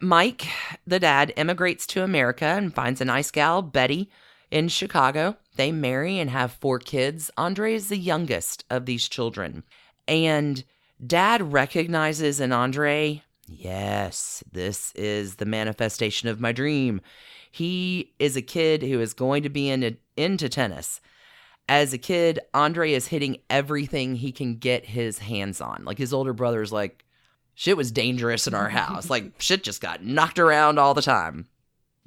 Speaker 1: Mike, the dad, immigrates to America and finds a nice gal, Betty, in Chicago. They marry and have 4 kids. Andre is the youngest of these children. And dad recognizes in Andre, yes, this is the manifestation of my dream. He is a kid who is going to be into tennis. As a kid, Andre is hitting everything he can get his hands on. Like, his older brother's like, shit was dangerous in our house. Like, shit just got knocked around all the time.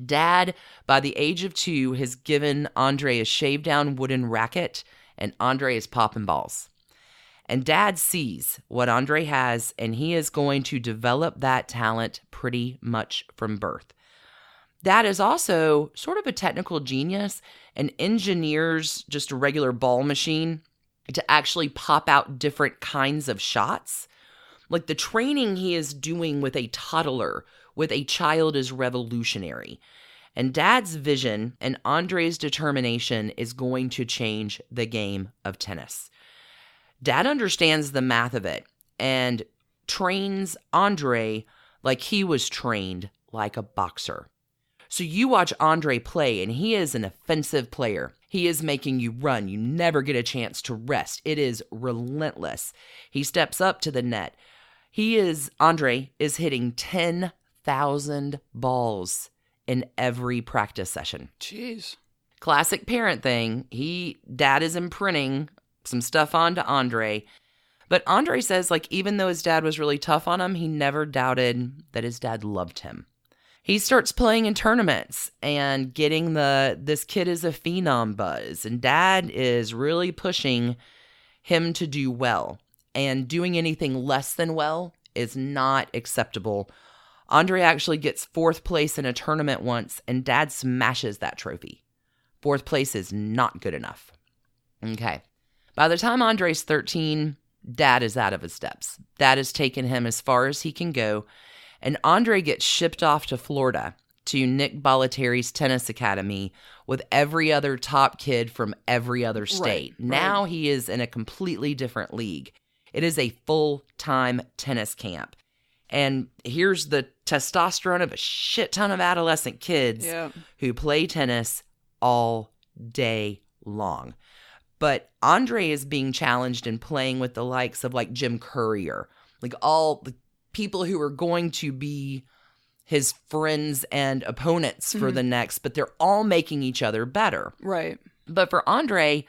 Speaker 1: Dad, by the age of 2, has given Andre a shaved down wooden racket, and Andre is popping balls. And Dad sees what Andre has, and he is going to develop that talent pretty much from birth. Dad is also sort of a technical genius and engineers just a regular ball machine to actually pop out different kinds of shots. Like, the training he is doing with a toddler, with a child, is revolutionary. And Dad's vision and Andre's determination is going to change the game of tennis. Dad understands the math of it and trains Andre like he was trained like a boxer. So you watch Andre play, and he is an offensive player. He is making you run. You never get a chance to rest. It is relentless. He steps up to the net. Andre is hitting 10,000 balls in every practice session.
Speaker 2: Jeez.
Speaker 1: Classic parent thing. Dad is imprinting some stuff onto Andre. But Andre says, like, even though his dad was really tough on him, he never doubted that his dad loved him. He starts playing in tournaments and getting this kid is a phenom buzz. And Dad is really pushing him to do well. And doing anything less than well is not acceptable. Andre actually gets 4th place in a tournament once, and Dad smashes that trophy. 4th place is not good enough. Okay. By the time Andre's 13, Dad is out of his depths. Dad has taken him as far as he can go. And Andre gets shipped off to Florida to Nick Bollettieri's tennis academy with every other top kid from every other state.
Speaker 2: Right.
Speaker 1: Now he is in a completely different league. It is a full-time tennis camp. And here's the testosterone of a shit ton of adolescent kids who play tennis all day long. But Andre is being challenged and playing with the likes of like Jim Courier, like all the people who are going to be his friends and opponents for the next, but they're all making each other better.
Speaker 2: Right.
Speaker 1: But for Andre,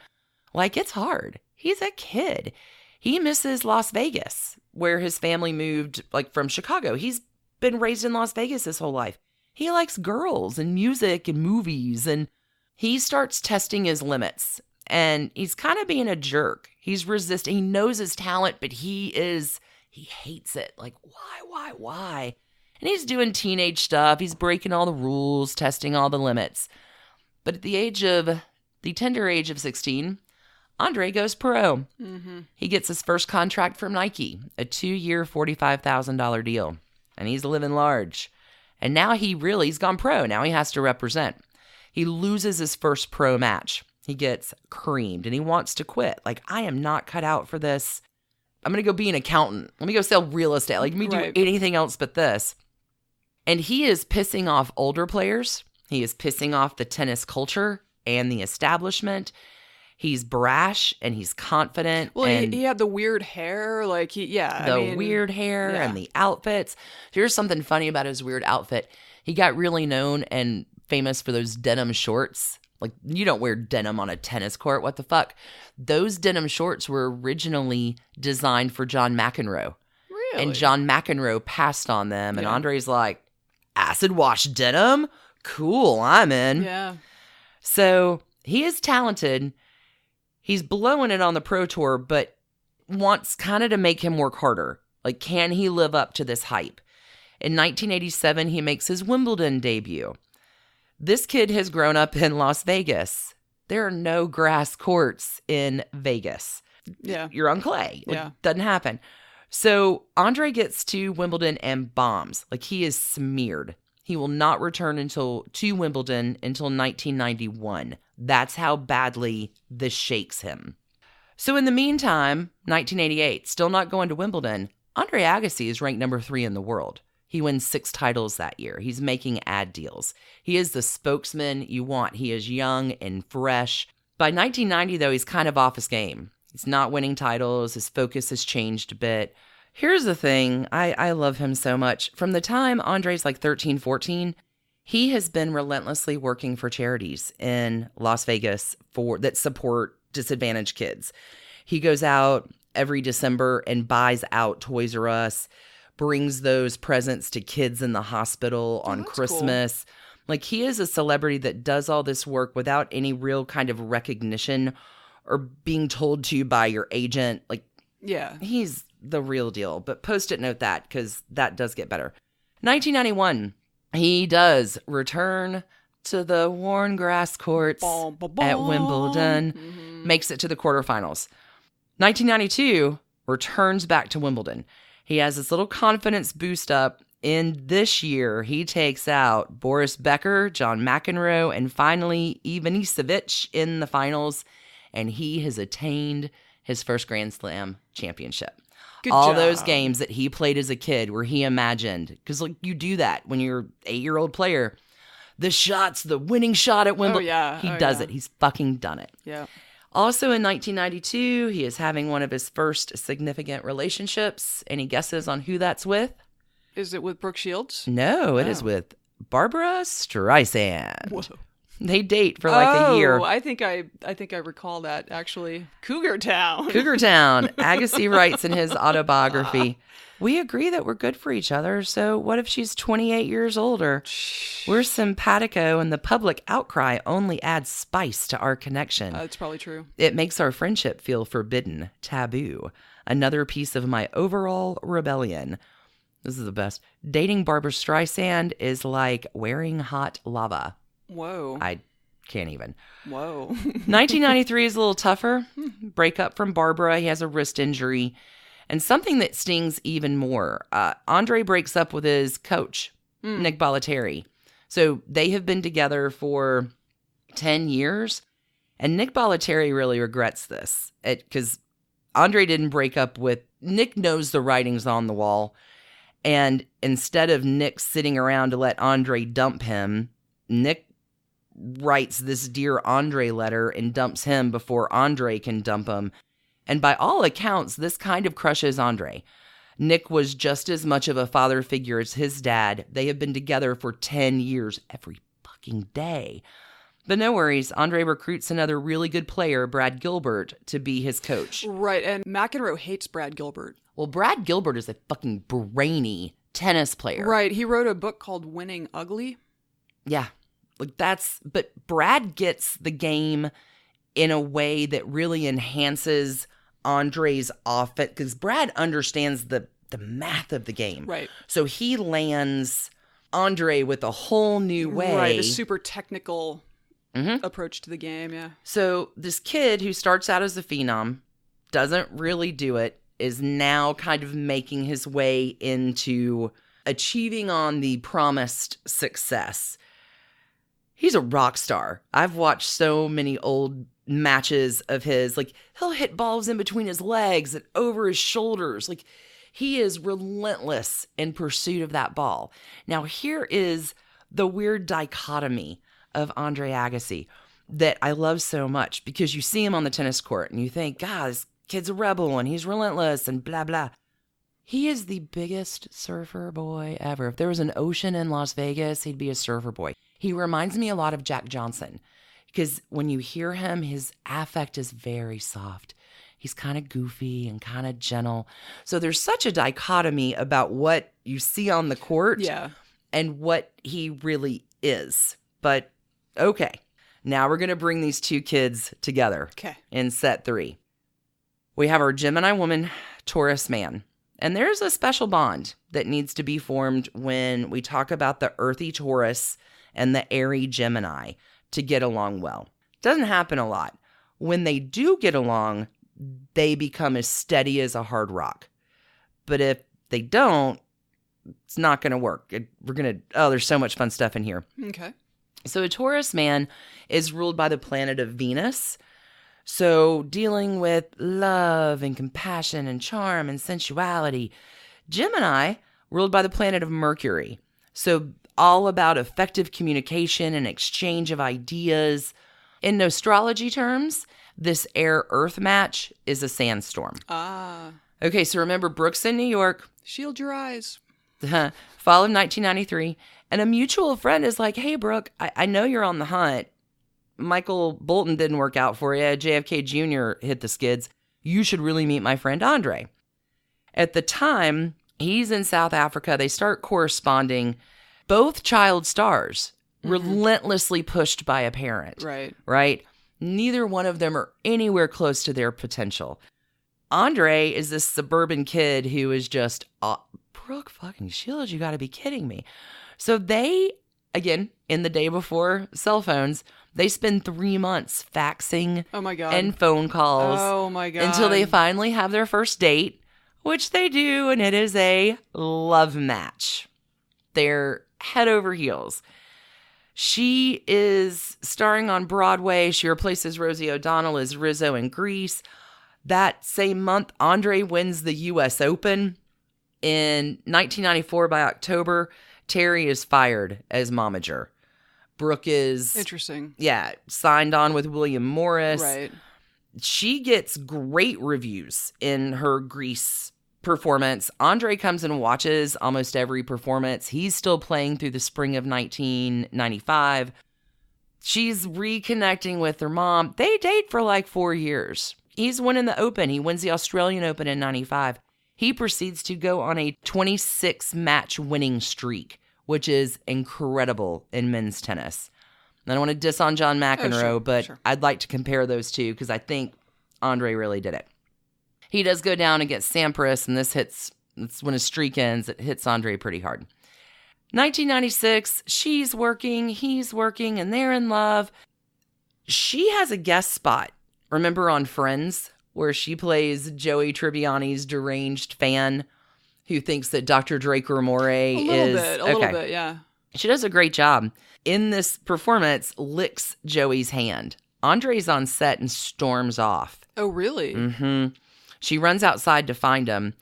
Speaker 1: like, it's hard. He's a kid. He misses Las Vegas, where his family moved, like, from Chicago. He's been raised in Las Vegas his whole life. He likes girls and music and movies, and he starts testing his limits. And he's kind of being a jerk. He's resisting. He knows his talent, but he hates it. Like, why? And he's doing teenage stuff. He's breaking all the rules, testing all the limits. But at the tender age of 16, Andre goes pro. He gets his first contract from Nike, a 2-year, $45,000 deal. And he's living large. And now he's gone pro. Now he has to represent. He loses his first pro match. He gets creamed and he wants to quit. Like, I am not cut out for this. I'm going to go be an accountant. Let me go sell real estate. Like, let me do anything else but this. And he is pissing off older players. He is pissing off the tennis culture and the establishment. He's brash and he's confident.
Speaker 2: Well,
Speaker 1: and
Speaker 2: he had the weird hair, like
Speaker 1: weird hair and the outfits. Here's something funny about his weird outfit. He got really known and famous for those denim shorts. Like, you don't wear denim on a tennis court. What the fuck? Those denim shorts were originally designed for John McEnroe.
Speaker 2: Really?
Speaker 1: And John McEnroe passed on them. And Andre's like, acid wash denim? Cool, I'm in.
Speaker 2: Yeah.
Speaker 1: So he is talented. He's blowing it on the pro tour, but wants kind of to make him work harder. Like, can he live up to this hype? In 1987, he makes his Wimbledon debut. This kid has grown up in Las Vegas. There are no grass courts in Vegas.
Speaker 2: Yeah.
Speaker 1: You're on clay. Doesn't happen. So Andre gets to Wimbledon and bombs. Like, he is smeared. He will not return to Wimbledon until 1991. That's how badly this shakes him. So in the meantime, 1988, still not going to Wimbledon, Andre Agassi is ranked number 3 in the world. He wins 6 titles that year. He's making ad deals. He is the spokesman you want. He is young and fresh. By 1990, though, he's kind of off his game. He's not winning titles. His focus has changed a bit. Here's the thing. I love him so much. From the time Andre's like 13, 14, he has been relentlessly working for charities in Las Vegas that support disadvantaged kids. He goes out every December and buys out Toys R Us, brings those presents to kids in the hospital on Christmas. Cool. Like, he is a celebrity that does all this work without any real kind of recognition or being told to by your agent. Like,
Speaker 2: yeah,
Speaker 1: he's the real deal. But Post-it note that, because that does get better. 1991, he does return to the worn grass courts at Wimbledon, makes it to the quarterfinals. 1992, returns back to Wimbledon. He has this little confidence boost up. In this year, he takes out Boris Becker, John McEnroe, and finally Ivanisevic in the finals, and he has attained his first Grand Slam championship.
Speaker 2: Good
Speaker 1: All
Speaker 2: job.
Speaker 1: those games that he played as a kid where he imagined, because like you do that when you're an 8-year-old player, the winning shot at Wimbledon. He does it. He's fucking done it.
Speaker 2: Yeah.
Speaker 1: Also in 1992, he is having one of his first significant relationships. Any guesses on who that's with?
Speaker 2: Is it with Brooke Shields?
Speaker 1: No, it is with Barbara Streisand.
Speaker 2: Whoa.
Speaker 1: They date for like a year.
Speaker 2: I think I recall that, actually. Cougar Town.
Speaker 1: Agassi writes in his autobiography, "We agree that we're good for each other, so what if she's 28 years older? We're simpatico, and the public outcry only adds spice to our connection.
Speaker 2: That's probably true.
Speaker 1: It makes our friendship feel forbidden, taboo. Another piece of my overall rebellion." This is the best. "Dating Barbara Streisand is like wearing hot lava."
Speaker 2: Whoa.
Speaker 1: I can't even.
Speaker 2: Whoa.
Speaker 1: 1993 is a little tougher. Breakup from Barbara. He has a wrist injury. And something that stings even more. Andre breaks up with his coach, Nick Bollettieri. So they have been together for 10 years. And Nick Bollettieri really regrets this. Because Andre didn't break up with... Nick knows the writing's on the wall. And instead of Nick sitting around to let Andre dump him, Nick writes this Dear Andre letter and dumps him before Andre can dump him. And by all accounts, this kind of crushes Andre. Nick was just as much of a father figure as his dad. They have been together for 10 years every fucking day. But no worries, Andre recruits another really good player, Brad Gilbert, to be his coach.
Speaker 2: Right, and McEnroe hates Brad Gilbert.
Speaker 1: Well, Brad Gilbert is a fucking brainy tennis player.
Speaker 2: Right, he wrote a book called Winning Ugly.
Speaker 1: Yeah, but Brad gets the game in a way that really enhances Andre's offense, because Brad understands the math of the game.
Speaker 2: Right.
Speaker 1: So he lands Andre with a whole new way.
Speaker 2: Right, a super technical approach to the game, yeah.
Speaker 1: So this kid who starts out as a phenom, doesn't really do it, is now kind of making his way into achieving on the promised success. He's a rock star. I've watched so many old matches of his. Like, he'll hit balls in between his legs and over his shoulders. Like, he is relentless in pursuit of that ball. Now, here is the weird dichotomy of Andre Agassi that I love so much, because you see him on the tennis court and you think, God, this kid's a rebel and he's relentless and blah, blah. He is the biggest surfer boy ever. If there was an ocean in Las Vegas, he'd be a surfer boy. He reminds me a lot of Jack Johnson, because when you hear him, his affect is very soft. He's kind of goofy and kind of gentle. So there's such a dichotomy about what you see on the court and what he really is. But okay, now we're going to bring these two kids together in set 3. We have our Gemini woman, Taurus man. And there's a special bond that needs to be formed when we talk about the earthy Taurus and the airy Gemini to get along well. Doesn't happen a lot. When they do get along, they become as steady as a hard rock. But if they don't, it's not going to work. There's so much fun stuff in here.
Speaker 2: Okay.
Speaker 1: So a Taurus man is ruled by the planet of Venus. So dealing with love and compassion and charm and sensuality. Gemini, ruled by the planet of Mercury. So all about effective communication and exchange of ideas. In astrology terms, this air-earth match is a sandstorm.
Speaker 2: Ah.
Speaker 1: Okay, so remember, Brooke's in New York.
Speaker 2: Shield your eyes.
Speaker 1: Fall of 1993. And a mutual friend is like, hey, Brooke, I know you're on the hunt. Michael Bolton didn't work out for you. JFK Jr. hit the skids. You should really meet my friend Andre. At the time, he's in South Africa. They start corresponding. Both child stars, relentlessly pushed by a parent. Right? Neither one of them are anywhere close to their potential. Andre is this suburban kid who is just, Brooke fucking Shields, you got to be kidding me. So they, again, in the day before cell phones, they spend 3 months faxing and phone calls until they finally have their first date, which they do, and it is a love match. They're head over heels. She is starring on Broadway. She replaces Rosie O'Donnell as Rizzo in Grease. That same month, Andre wins the U.S. Open. In 1994, by October, Terry is fired as momager. Brooke is...
Speaker 2: Interesting.
Speaker 1: Yeah, signed on with William Morris.
Speaker 2: Right.
Speaker 1: She gets great reviews in her Grease performance. Andre comes and watches almost every performance. He's still playing through the spring of 1995. She's reconnecting with her mom. They date for like 4 years. He's winning the Open. He wins the Australian Open in 95. He proceeds to go on a 26-match winning streak, which is incredible in men's tennis. I don't want to diss on John McEnroe, but I'd like to compare those two because I think Andre really did it. He does go down against Sampras, and it's when his streak ends, it hits Andre pretty hard. 1996, she's working, he's working, and they're in love. She has a guest spot, remember on Friends, where she plays Joey Tribbiani's deranged fan who thinks that Dr. Draco Moray
Speaker 2: is... A little bit, yeah.
Speaker 1: She does a great job. In this performance, licks Joey's hand. Andre's on set and storms off.
Speaker 2: Oh, really?
Speaker 1: Mm-hmm. She runs outside to find him.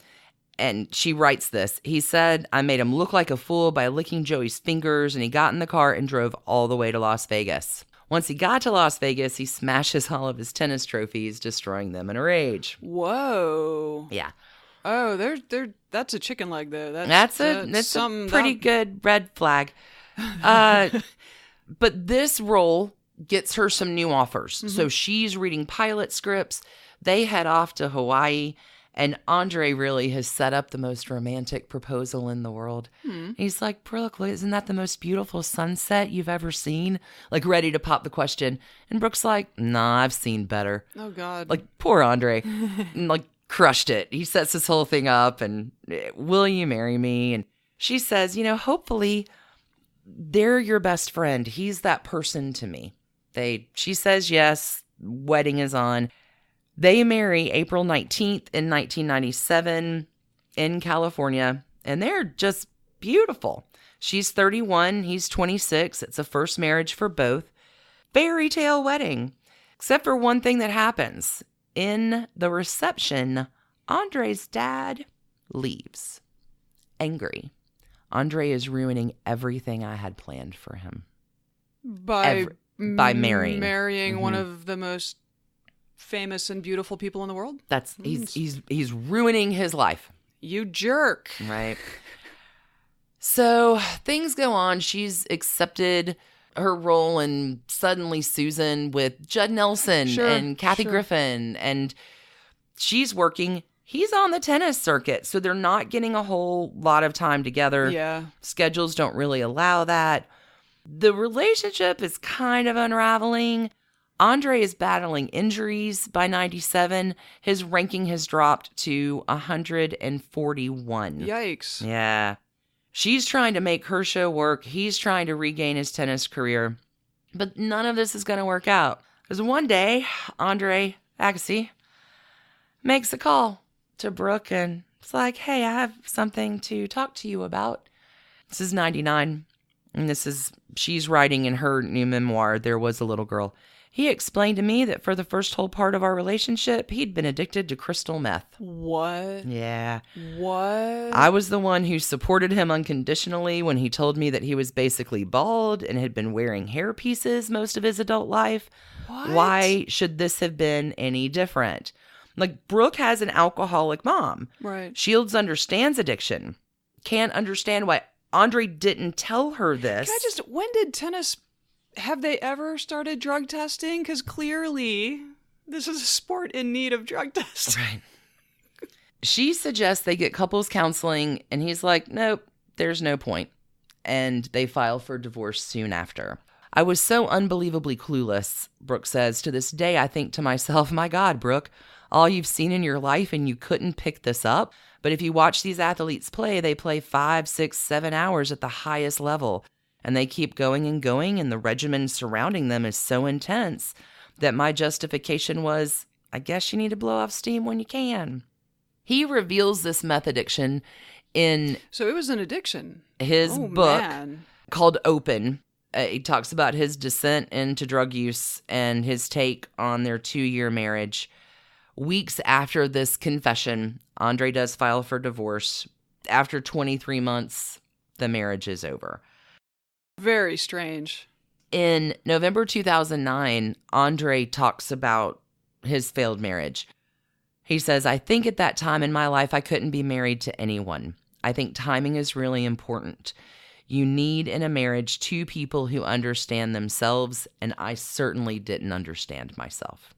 Speaker 1: And she writes this. He said, I made him look like a fool by licking Joey's fingers, and he got in the car and drove all the way to Las Vegas. Once he got to Las Vegas, he smashes all of his tennis trophies, destroying them in a rage.
Speaker 2: Whoa.
Speaker 1: Yeah.
Speaker 2: Oh, that's a chicken leg there.
Speaker 1: That's a pretty good red flag. But this role gets her some new offers. Mm-hmm. So she's reading pilot scripts. They head off to Hawaii. And Andre really has set up the most romantic proposal in the world. He's like, Brooke, isn't that the most beautiful sunset you've ever seen? Like, ready to pop the question. And Brooke's like, nah, I've seen better.
Speaker 2: Oh, God.
Speaker 1: Like, poor Andre. And, like, crushed it. He sets this whole thing up and, will you marry me? And she says, hopefully they're your best friend. He's that person to me. She says yes. Wedding is on. They marry April 19th in 1997 in California, and they're just beautiful. She's 31, he's 26. It's a first marriage for both. Fairy tale wedding, except for one thing that happens. In the reception, Andre's dad leaves, angry. Andre is ruining everything I had planned for him. By marrying.
Speaker 2: Marrying one of the most famous and beautiful people in the world.
Speaker 1: He's ruining his life.
Speaker 2: You jerk.
Speaker 1: Right. So things go on. She's accepted her role in Suddenly Susan with Judd Nelson and Kathy Griffin, and she's working. He's on the tennis circuit, so they're not getting a whole lot of time together.
Speaker 2: Yeah.
Speaker 1: Schedules don't really allow that. The relationship is kind of unraveling. Andre is battling injuries by 97. His ranking has dropped to 141.
Speaker 2: Yikes.
Speaker 1: Yeah. She's trying to make her show work. He's trying to regain his tennis career. But none of this is going to work out. Because one day, Andre Agassi makes a call to Brooke and it's like, hey, I have something to talk to you about. This is 99. And she's writing in her new memoir, There Was a Little Girl. He explained to me that for the first whole part of our relationship, he'd been addicted to crystal meth.
Speaker 2: What?
Speaker 1: Yeah.
Speaker 2: What?
Speaker 1: I was the one who supported him unconditionally when he told me that he was basically bald and had been wearing hair pieces most of his adult life.
Speaker 2: What?
Speaker 1: Why should this have been any different? Like, Brooke has an alcoholic mom.
Speaker 2: Right.
Speaker 1: Shields understands addiction. Can't understand why Andre didn't tell her this.
Speaker 2: When did tennis... Have they ever started drug testing? Because clearly this is a sport in need of drug testing.
Speaker 1: Right. She suggests they get couples counseling, and he's like, nope, there's no point. And they file for divorce soon after. I was so unbelievably clueless, Brooke says. To this day, I think to myself, my God, Brooke, all you've seen in your life and you couldn't pick this up. But if you watch these athletes play, they play 5, 6, 7 hours at the highest level. And they keep going, and the regimen surrounding them is so intense that my justification was, I guess you need to blow off steam when you can. He reveals this meth addiction in...
Speaker 2: So it was an addiction.
Speaker 1: His book called Open. He talks about his descent into drug use and his take on their 2-year marriage. Weeks after this confession, Andre does file for divorce. After 23 months, the marriage is over.
Speaker 2: Very strange.
Speaker 1: In November 2009, Andre talks about his failed marriage. He says, I think at that time in my life, I couldn't be married to anyone. I think timing is really important. You need in a marriage 2 people who understand themselves, and I certainly didn't understand myself.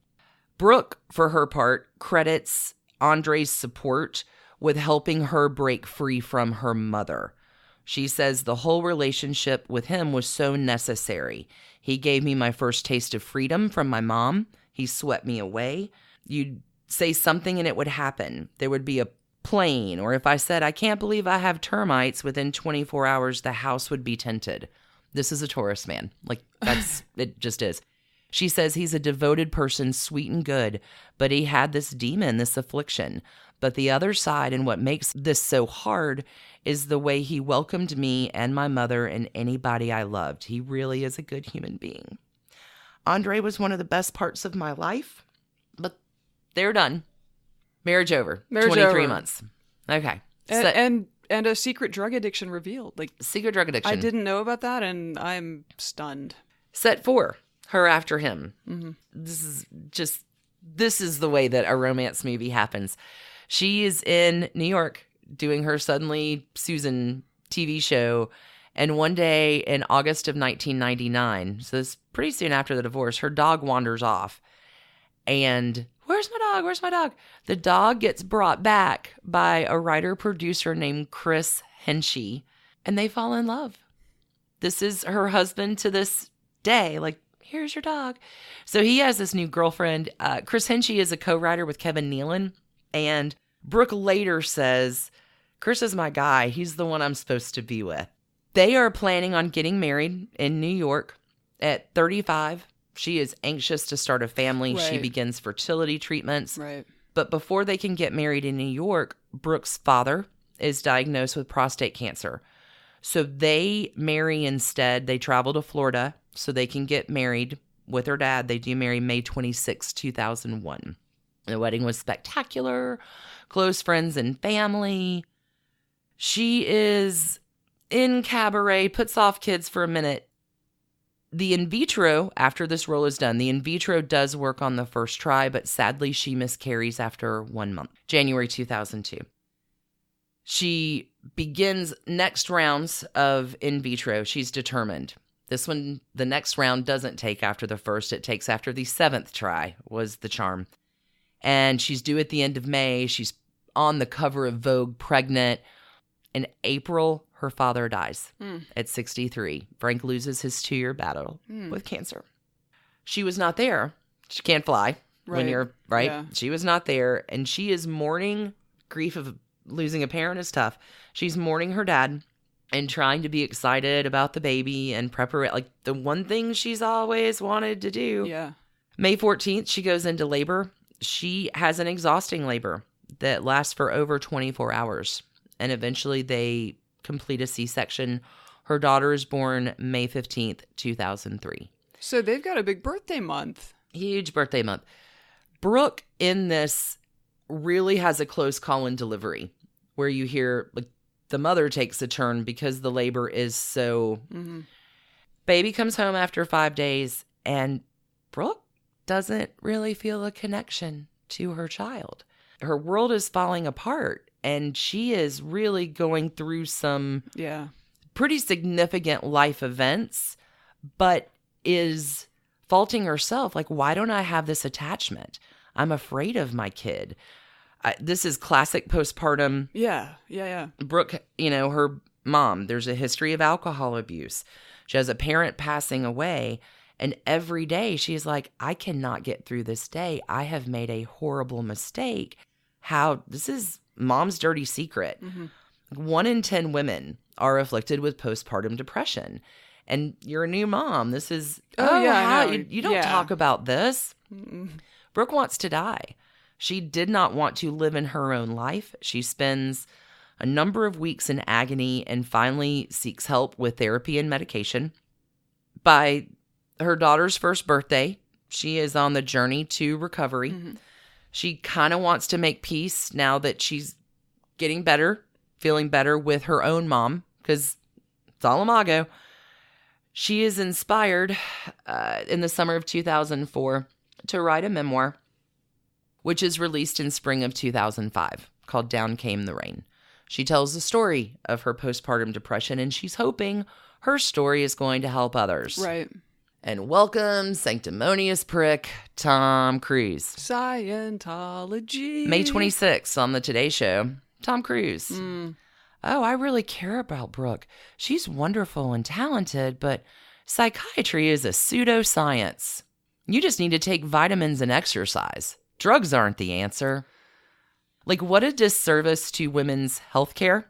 Speaker 1: Brooke, for her part, credits Andre's support with helping her break free from her mother. She says the whole relationship with him was so necessary. He gave me my first taste of freedom from my mom. He swept me away. You'd say something and it would happen. There would be a plane, or if I said, I can't believe I have termites, within 24 hours, the house would be tinted. This is a Taurus man. Like, it just is. She says he's a devoted person, sweet and good, but he had this demon, this affliction. But the other side, and what makes this so hard, is the way he welcomed me and my mother and anybody I loved. He really is a good human being. Andre was one of the best parts of my life, but they're done. Marriage over. 23 months. Okay.
Speaker 2: And a secret drug addiction revealed. Like,
Speaker 1: secret drug addiction.
Speaker 2: I didn't know about that, and I'm stunned.
Speaker 1: Set 4, her after him.
Speaker 2: Mm-hmm.
Speaker 1: This is the way that a romance movie happens. She is in New York doing her Suddenly Susan TV show. And one day in August of 1999, so this is pretty soon after the divorce, her dog wanders off. And where's my dog? Where's my dog? The dog gets brought back by a writer-producer named Chris Henshey, and they fall in love. This is her husband to this day. Like, here's your dog. So he has this new girlfriend. Chris Henshey is a co-writer with Kevin Nealon. And Brooke later says, Chris is my guy. He's the one I'm supposed to be with. They are planning on getting married in New York at 35. She is anxious to start a family.
Speaker 2: Right.
Speaker 1: She begins fertility treatments.
Speaker 2: Right.
Speaker 1: But before they can get married in New York, Brooke's father is diagnosed with prostate cancer. So they marry instead. They travel to Florida so they can get married with her dad. They do marry May 26, 2001. The wedding was spectacular. Close friends and family. She is in cabaret, puts off kids for a minute. The in vitro, after this role is done, the in vitro does work on the first try, but sadly she miscarries after 1 month, January 2002. She begins next rounds of in vitro. She's determined. This one, the next round doesn't take after the first. It takes after the 7th try was the charm. And she's due at the end of May. She's on the cover of Vogue, pregnant. In April, her father dies at 63. Frank loses his 2-year battle with cancer. She was not there. She can't fly when you're, right? Yeah. She was not there. And she is mourning. Grief of losing a parent is tough. She's mourning her dad and trying to be excited about the baby and prepare, like the one thing she's always wanted to do.
Speaker 2: Yeah.
Speaker 1: May 14th, she goes into labor. She has an exhausting labor that lasts for over 24 hours. And eventually they complete a C-section. Her daughter is born May 15th, 2003.
Speaker 2: So they've got a big birthday month.
Speaker 1: Huge birthday month. Brooke in this really has a close call in delivery where you hear like the mother takes a turn because the labor is so... Mm-hmm. Baby comes home after 5 days and Brooke doesn't really feel a connection to her child. Her world is falling apart. And she is really going through some pretty significant life events, but is faulting herself. Like, why don't I have this attachment? I'm afraid of my kid. This is classic postpartum.
Speaker 2: Yeah.
Speaker 1: Brooke, her mom, there's a history of alcohol abuse. She has a parent passing away. And every day she's like, I cannot get through this day. I have made a horrible mistake. This is mom's dirty secret. Mm-hmm. 1 in 10 women are afflicted with postpartum depression. And you're a new mom. This is, you don't talk about this. Mm-mm. Brooke wants to die. She did not want to live in her own life. She spends a number of weeks in agony and finally seeks help with therapy and medication. By her daughter's first birthday, she is on the journey to recovery. Mm-hmm. She kind of wants to make peace now that she's getting better, feeling better with her own mom, because it's all imago. She is inspired in the summer of 2004 to write a memoir, which is released in spring of 2005, called Down Came the Rain. She tells the story of her postpartum depression, and she's hoping her story is going to help others.
Speaker 2: Right.
Speaker 1: And welcome, sanctimonious prick, Tom Cruise.
Speaker 2: Scientology.
Speaker 1: May 26th on the Today Show, Tom Cruise. Oh, I really care about Brooke. She's wonderful and talented, but psychiatry is a pseudoscience. You just need to take vitamins and exercise. Drugs aren't the answer. Like, what a disservice to women's health care.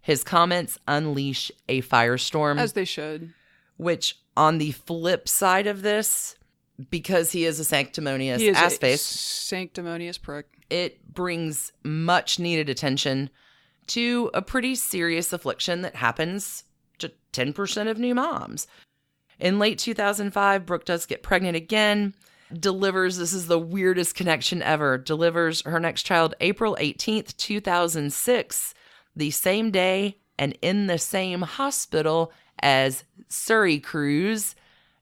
Speaker 1: His comments unleash a firestorm.
Speaker 2: As they should.
Speaker 1: Which, on the flip side of this, because he is a sanctimonious ass-face,
Speaker 2: sanctimonious prick,
Speaker 1: it brings much needed attention to a pretty serious affliction that happens to 10% of new moms. In late 2005, Brooke does get pregnant again, delivers, this is the weirdest connection ever, delivers her next child April 18th, 2006. the same day and in the same hospital as S3E3 Cruise,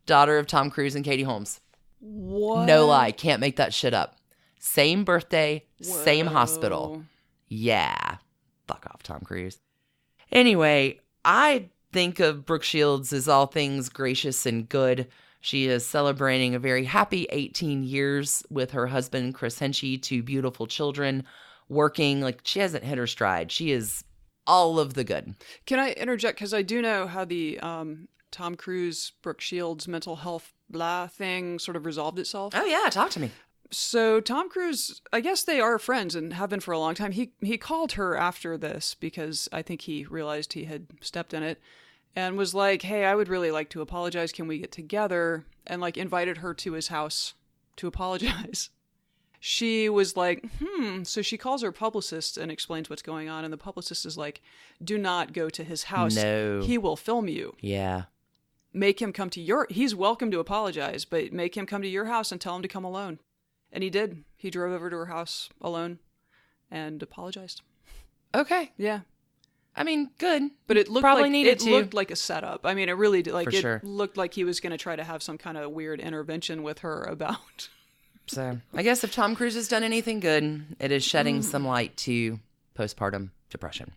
Speaker 1: daughter of Tom Cruise and Katie Holmes.
Speaker 2: What?
Speaker 1: No lie. Can't make that shit up. Same birthday, same hospital. Yeah. Fuck off, Tom Cruise. Anyway, I think of Brooke Shields as all things gracious and good. She is celebrating a very happy 18 years with her husband, Chris Henchy, 2 beautiful children, working. Like, she hasn't hit her stride. She is all of the good.
Speaker 2: Can I interject? Because I do know how the Tom Cruise, Brooke Shields mental health blah thing sort of resolved itself.
Speaker 1: Oh, yeah. Talk to me.
Speaker 2: So Tom Cruise, I guess they are friends and have been for a long time. He called her after this because I think he realized he had stepped in it and was like, hey, I would really like to apologize. Can we get together? And like invited her to his house to apologize. She was like, So she calls her publicist and explains what's going on. And the publicist is like, do not go to his house.
Speaker 1: No.
Speaker 2: He will film you.
Speaker 1: Yeah.
Speaker 2: Make him come to he's welcome to apologize, but make him come to your house and tell him to come alone. And he did. He drove over to her house alone and apologized.
Speaker 1: Okay.
Speaker 2: Yeah.
Speaker 1: I mean, good.
Speaker 2: But it looked
Speaker 1: Probably
Speaker 2: like
Speaker 1: needed to.
Speaker 2: looked like a setup. I mean, it really did. Like,
Speaker 1: For sure.
Speaker 2: It looked like he was going to try to have some kind of weird intervention with her about.
Speaker 1: So I guess if Tom Cruise has done anything good, it is shedding some light to postpartum depression.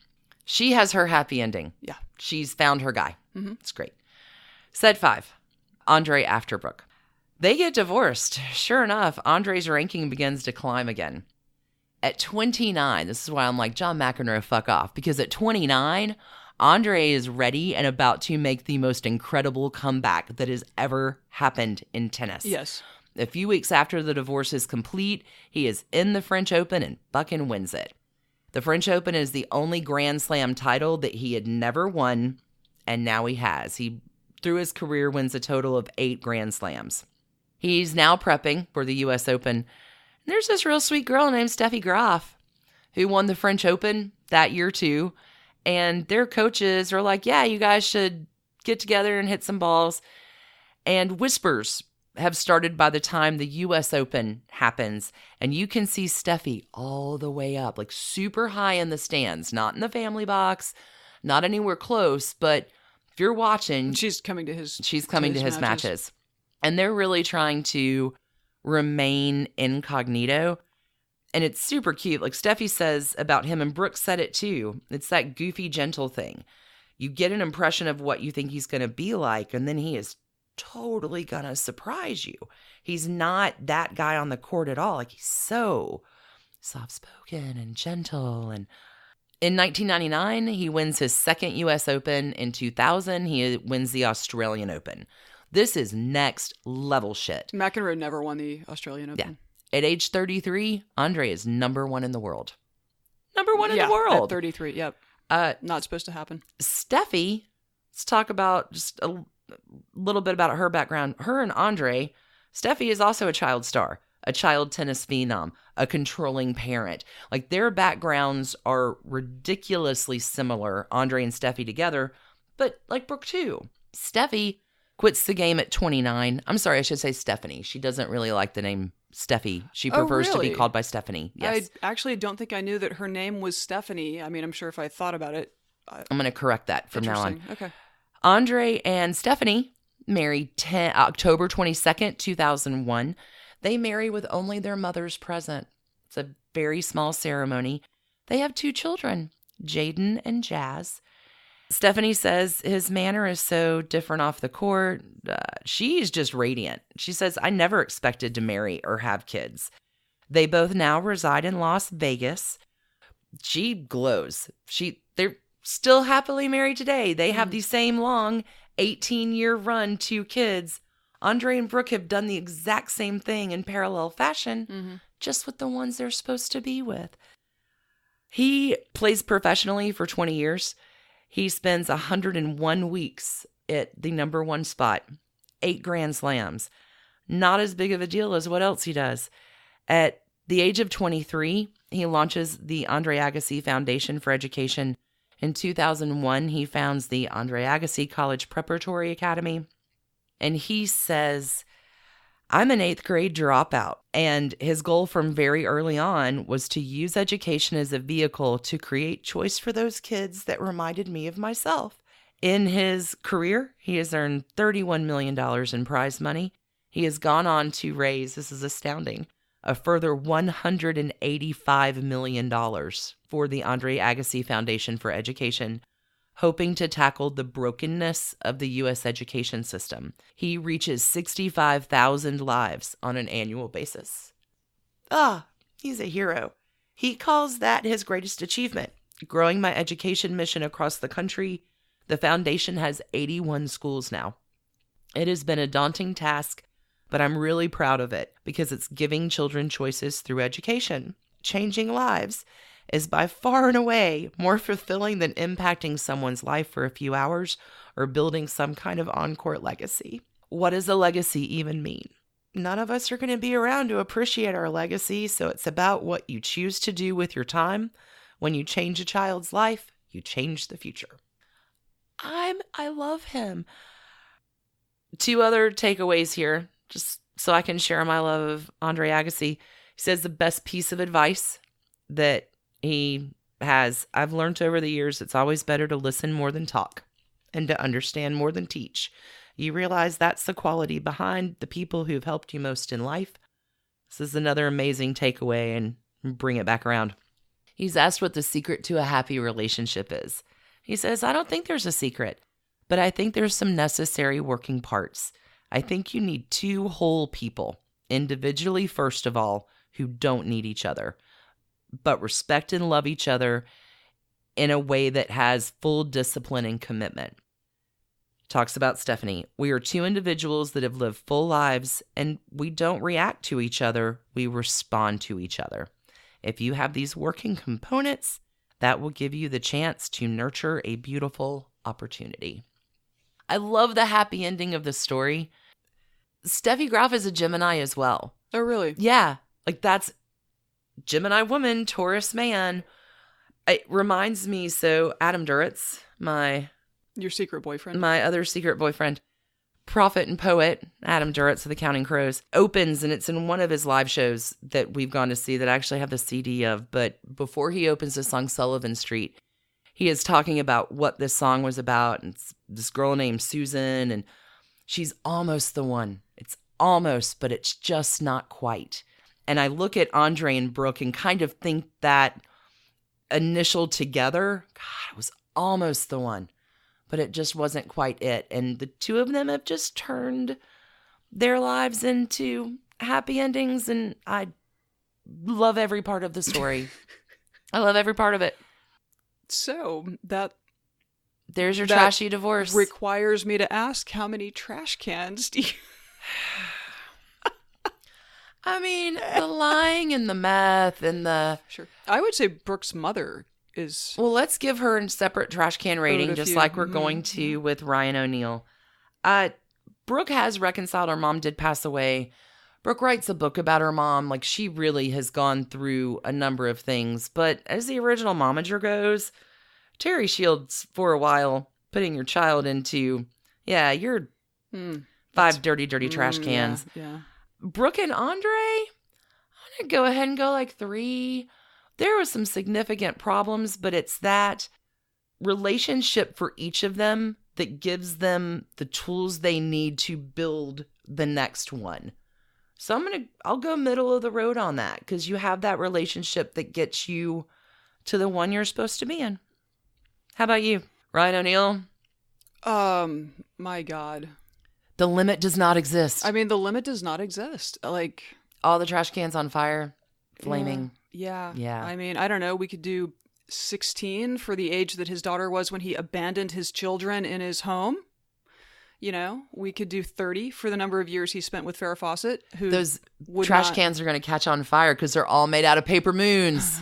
Speaker 1: She has her happy ending.
Speaker 2: Yeah.
Speaker 1: She's found her guy. Mm-hmm. It's great. Set 5, Andre after Brooke. They get divorced. Sure enough, Andre's ranking begins to climb again. At 29, this is why I'm like, John McEnroe, fuck off. Because at 29, Andre is ready and about to make the most incredible comeback that has ever happened in tennis.
Speaker 2: Yes.
Speaker 1: A few weeks after the divorce is complete, he is in the French Open and fucking wins it. The French Open is the only Grand Slam title that he had never won, and now he has. He, through his career, wins a total of 8 Grand Slams. He's now prepping for the U.S. Open. And there's this real sweet girl named Steffi Graf who won the French Open that year too. And their coaches are like, yeah, you guys should get together and hit some balls. And whispers have started by the time the U.S. Open happens. And you can see Steffi all the way up, like super high in the stands, not in the family box, not anywhere close. But if you're watching,
Speaker 2: she's coming to his
Speaker 1: matches. And they're really trying to remain incognito. And it's super cute. Like Steffi says about him, and Brooke said it too. It's that goofy, gentle thing. You get an impression of what you think he's going to be like, and then he is totally going to surprise you. He's not that guy on the court at all. Like, he's so soft-spoken and gentle. And in 1999, he wins his second U.S. Open. In 2000, he wins the Australian Open. This is next level shit.
Speaker 2: McEnroe never won the Australian Open.
Speaker 1: Yeah. At age 33, Andre is number 1 in the world. Number 1 in the world.
Speaker 2: At 33, yep. Not supposed to happen.
Speaker 1: Steffi, let's talk about just a little bit about her background. Her and Andre, Steffi is also a child star, a child tennis phenom, a controlling parent. Like, their backgrounds are ridiculously similar, Andre and Steffi together, but like Brooke too. Steffi quits the game at 29. I'm sorry, I should say Stephanie. She doesn't really like the name Steffi. She prefers to be called by Stephanie. Yes.
Speaker 2: I actually don't think I knew that her name was Stephanie. I mean, I'm sure if I thought about it.
Speaker 1: I'm going to correct that from now on.
Speaker 2: Okay.
Speaker 1: Andre and Stephanie married October 22nd, 2001. They marry with only their mothers present. It's a very small ceremony. They have 2 children, Jaden and Jazz. Stephanie says his manner is so different off the court. She's just radiant. She says, I never expected to marry or have kids. They both now reside in Las Vegas. She glows. They're still happily married today. They have the same long 18-year run, 2 kids. Andre and Brooke have done the exact same thing in parallel fashion, just with the ones they're supposed to be with. He plays professionally for 20 years. He spends 101 weeks at the number 1 spot, 8 Grand Slams. Not as big of a deal as what else he does. At the age of 23, he launches the Andre Agassi Foundation for Education. In 2001, he founds the Andre Agassi College Preparatory Academy. And he says, I'm an 8th grade dropout, and his goal from very early on was to use education as a vehicle to create choice for those kids that reminded me of myself. In his career, he has earned $31 million in prize money. He has gone on to raise, this is astounding, a further $185 million for the Andre Agassi Foundation for Education, hoping to tackle the brokenness of the U.S. education system. He reaches 65,000 lives on an annual basis. He's a hero. He calls that his greatest achievement, growing my education mission across the country. The foundation has 81 schools now. It has been a daunting task, but I'm really proud of it because it's giving children choices through education. Changing lives is by far and away more fulfilling than impacting someone's life for a few hours or building some kind of on-court legacy. What does a legacy even mean? None of us are going to be around to appreciate our legacy, so it's about what you choose to do with your time. When you change a child's life, you change the future. I love him. 2 other takeaways here, just so I can share my love of Andre Agassi. He says the best piece of advice that he has, I've learned over the years, it's always better to listen more than talk and to understand more than teach. You realize that's the quality behind the people who've helped you most in life. This is another amazing takeaway, and bring it back around. He's asked what the secret to a happy relationship is. He says, I don't think there's a secret, but I think there's some necessary working parts. I think you need 2 whole people, individually first of all, who don't need each other, but respect and love each other in a way that has full discipline and commitment. Talks about Stephanie. We are 2 individuals that have lived full lives, and we don't react to each other. We respond to each other. If you have these working components, that will give you the chance to nurture a beautiful opportunity. I love the happy ending of the story. Steffi Graf is a Gemini as well.
Speaker 2: Oh, really?
Speaker 1: Yeah. Like that's Gemini woman, Taurus man. It reminds me, so Adam Duritz,
Speaker 2: your secret boyfriend,
Speaker 1: my other secret boyfriend, prophet and poet, Adam Duritz of the Counting Crows, opens, and it's in one of his live shows that we've gone to see that I actually have the CD of, but before he opens the song Sullivan Street, he is talking about what this song was about, and it's this girl named Susan, and she's almost the one. It's almost, but it's just not quite. And I look at Andre and Brooke and kind of think that initial together, God, it was almost the one, but it just wasn't quite it. And the 2 of them have just turned their lives into happy endings, and I love every part of the story. I love every part of it.
Speaker 2: So
Speaker 1: there's your trashy divorce.
Speaker 2: Requires me to ask, how many trash cans do you...
Speaker 1: I mean, the lying and the meth and the...
Speaker 2: Sure. I would say Brooke's mother is...
Speaker 1: Well, let's give her a separate trash can rating, just like we're going to with Ryan O'Neal. Brooke has reconciled. Her mom did pass away. Brooke writes a book about her mom. Like, she really has gone through a number of things. But as the original momager goes, Terry Shields, for a while, putting your child into, you're 5 dirty trash cans.
Speaker 2: Yeah.
Speaker 1: Brooke and Andre, I'm going to go ahead and go like 3. There was some significant problems, but it's that relationship for each of them that gives them the tools they need to build the next one. So I'll go middle of the road on that, because you have that relationship that gets you to the one you're supposed to be in. How about you, Ryan O'Neal?
Speaker 2: My God.
Speaker 1: The limit does not exist.
Speaker 2: I mean, the limit does not exist. Like,
Speaker 1: all the trash cans on fire, flaming.
Speaker 2: Yeah.
Speaker 1: Yeah.
Speaker 2: I mean, I don't know. We could do 16 for the age that his daughter was when he abandoned his children in his home. You know, we could do 30 for the number of years he spent with Farrah Fawcett.
Speaker 1: Those trash cans are going to catch on fire because they're all made out of paper moons.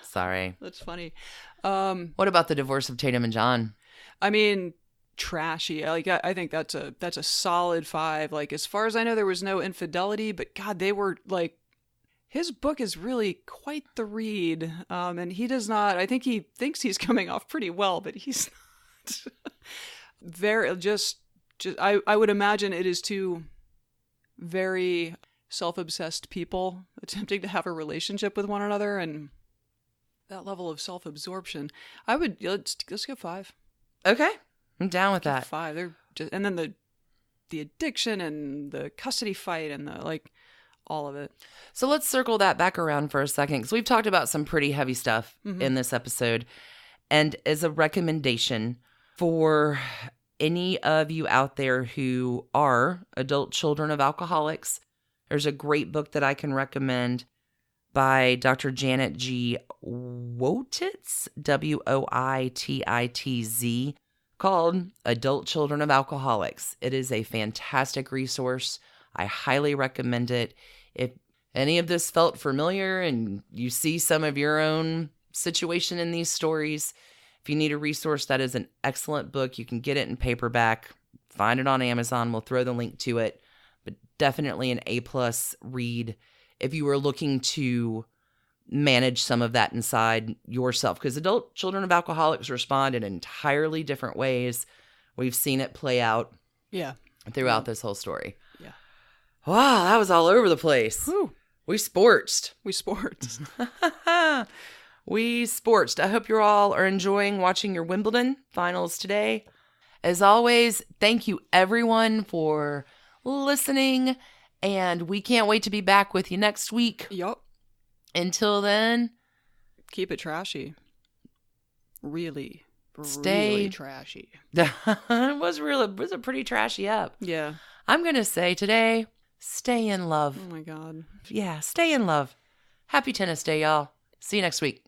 Speaker 1: Sorry.
Speaker 2: That's funny.
Speaker 1: What about the divorce of Tatum and John?
Speaker 2: I mean, trashy. Like, I think that's a solid 5. Like, as far as I know, there was no infidelity, but God, they were like, his book is really quite the read. And he does not, I think he thinks he's coming off pretty well, but he's not. Very, just I would imagine it is too very self-obsessed people attempting to have a relationship with one another, and that level of self-absorption. Let's go 5.
Speaker 1: Okay. I'm down with that.
Speaker 2: 5. They're just, and then the addiction and the custody fight and the all of it.
Speaker 1: So let's circle that back around for a second, because we've talked about some pretty heavy stuff in this episode. And as a recommendation for any of you out there who are adult children of alcoholics, there's a great book that I can recommend by Dr. Janet G. Woititz, Woititz, called Adult Children of Alcoholics. It is a fantastic resource. I highly recommend it. If any of this felt familiar and you see some of your own situation in these stories, if you need a resource, that is an excellent book. You can get it in paperback, find it on Amazon. We'll throw the link to it, but definitely an A+ read if you are looking to manage some of that inside yourself, because adult children of alcoholics respond in entirely different ways. We've seen it play out throughout this whole story.
Speaker 2: Yeah.
Speaker 1: Wow, that was all over the place.
Speaker 2: Whew.
Speaker 1: We sportsed.
Speaker 2: We sports.
Speaker 1: We sportsed. I hope you all are enjoying watching your Wimbledon finals today. As always, thank you everyone for listening, and we can't wait to be back with you next week.
Speaker 2: Yup.
Speaker 1: Until then,
Speaker 2: keep it trashy. Really trashy.
Speaker 1: It was a pretty trashy up.
Speaker 2: Yeah.
Speaker 1: I'm going to say today, stay in love.
Speaker 2: Oh my God.
Speaker 1: Yeah, stay in love. Happy Tennis Day, y'all. See you next week.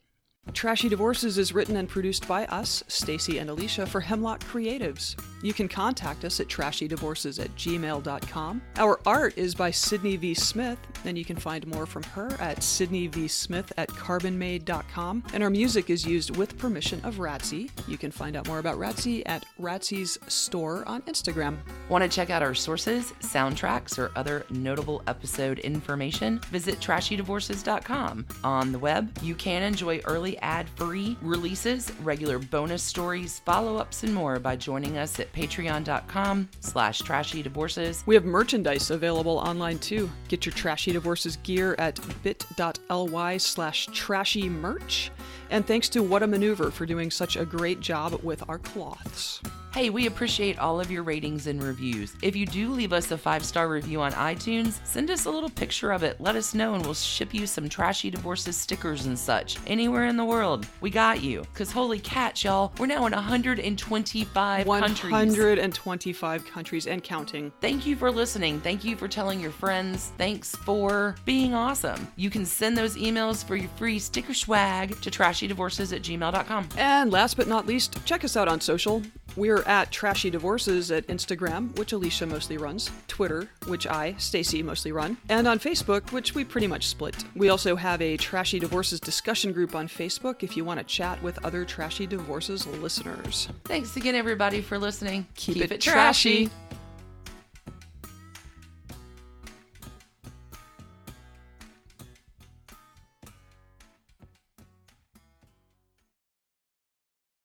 Speaker 2: Trashy Divorces is written and produced by us, Stacie and Alicia, for Hemlock Creatives. You can contact us at trashydivorces@gmail.com. Our art is by Sydney V. Smith, and you can find more from her at sydneyvsmith@carbonmade.com. And our music is used with permission of Ratsy. You can find out more about Ratsy at Ratsy's store on Instagram.
Speaker 1: Want to check out our sources, soundtracks, or other notable episode information? Visit trashydivorces.com. On the web, you can enjoy early ad-free releases, regular bonus stories, follow-ups, and more by joining us at patreon.com/trashydivorces.
Speaker 2: We have merchandise available online too. Get your Trashy Divorces gear at bit.ly/trashymerch. And thanks to What a Maneuver for doing such a great job with our cloths.
Speaker 1: Hey, we appreciate all of your ratings and reviews. If you do leave us a 5-star review on iTunes, send us a little picture of it. Let us know and we'll ship you some Trashy Divorces stickers and such. Anywhere in the world, we got you. Because holy cats, y'all, we're now in 125 countries.
Speaker 2: 125 countries and counting.
Speaker 1: Thank you for listening. Thank you for telling your friends. Thanks for being awesome. You can send those emails for your free sticker swag to trashydivorces@gmail.com.
Speaker 2: And last but not least, check us out on social. We're at Trashy Divorces at Instagram, which Alicia mostly runs, Twitter, which I, Stacie, mostly run, and on Facebook, which we pretty much split. We also have a Trashy Divorces discussion group on Facebook if you want to chat with other Trashy Divorces listeners.
Speaker 1: Thanks again, everybody, for listening.
Speaker 2: Keep it trashy.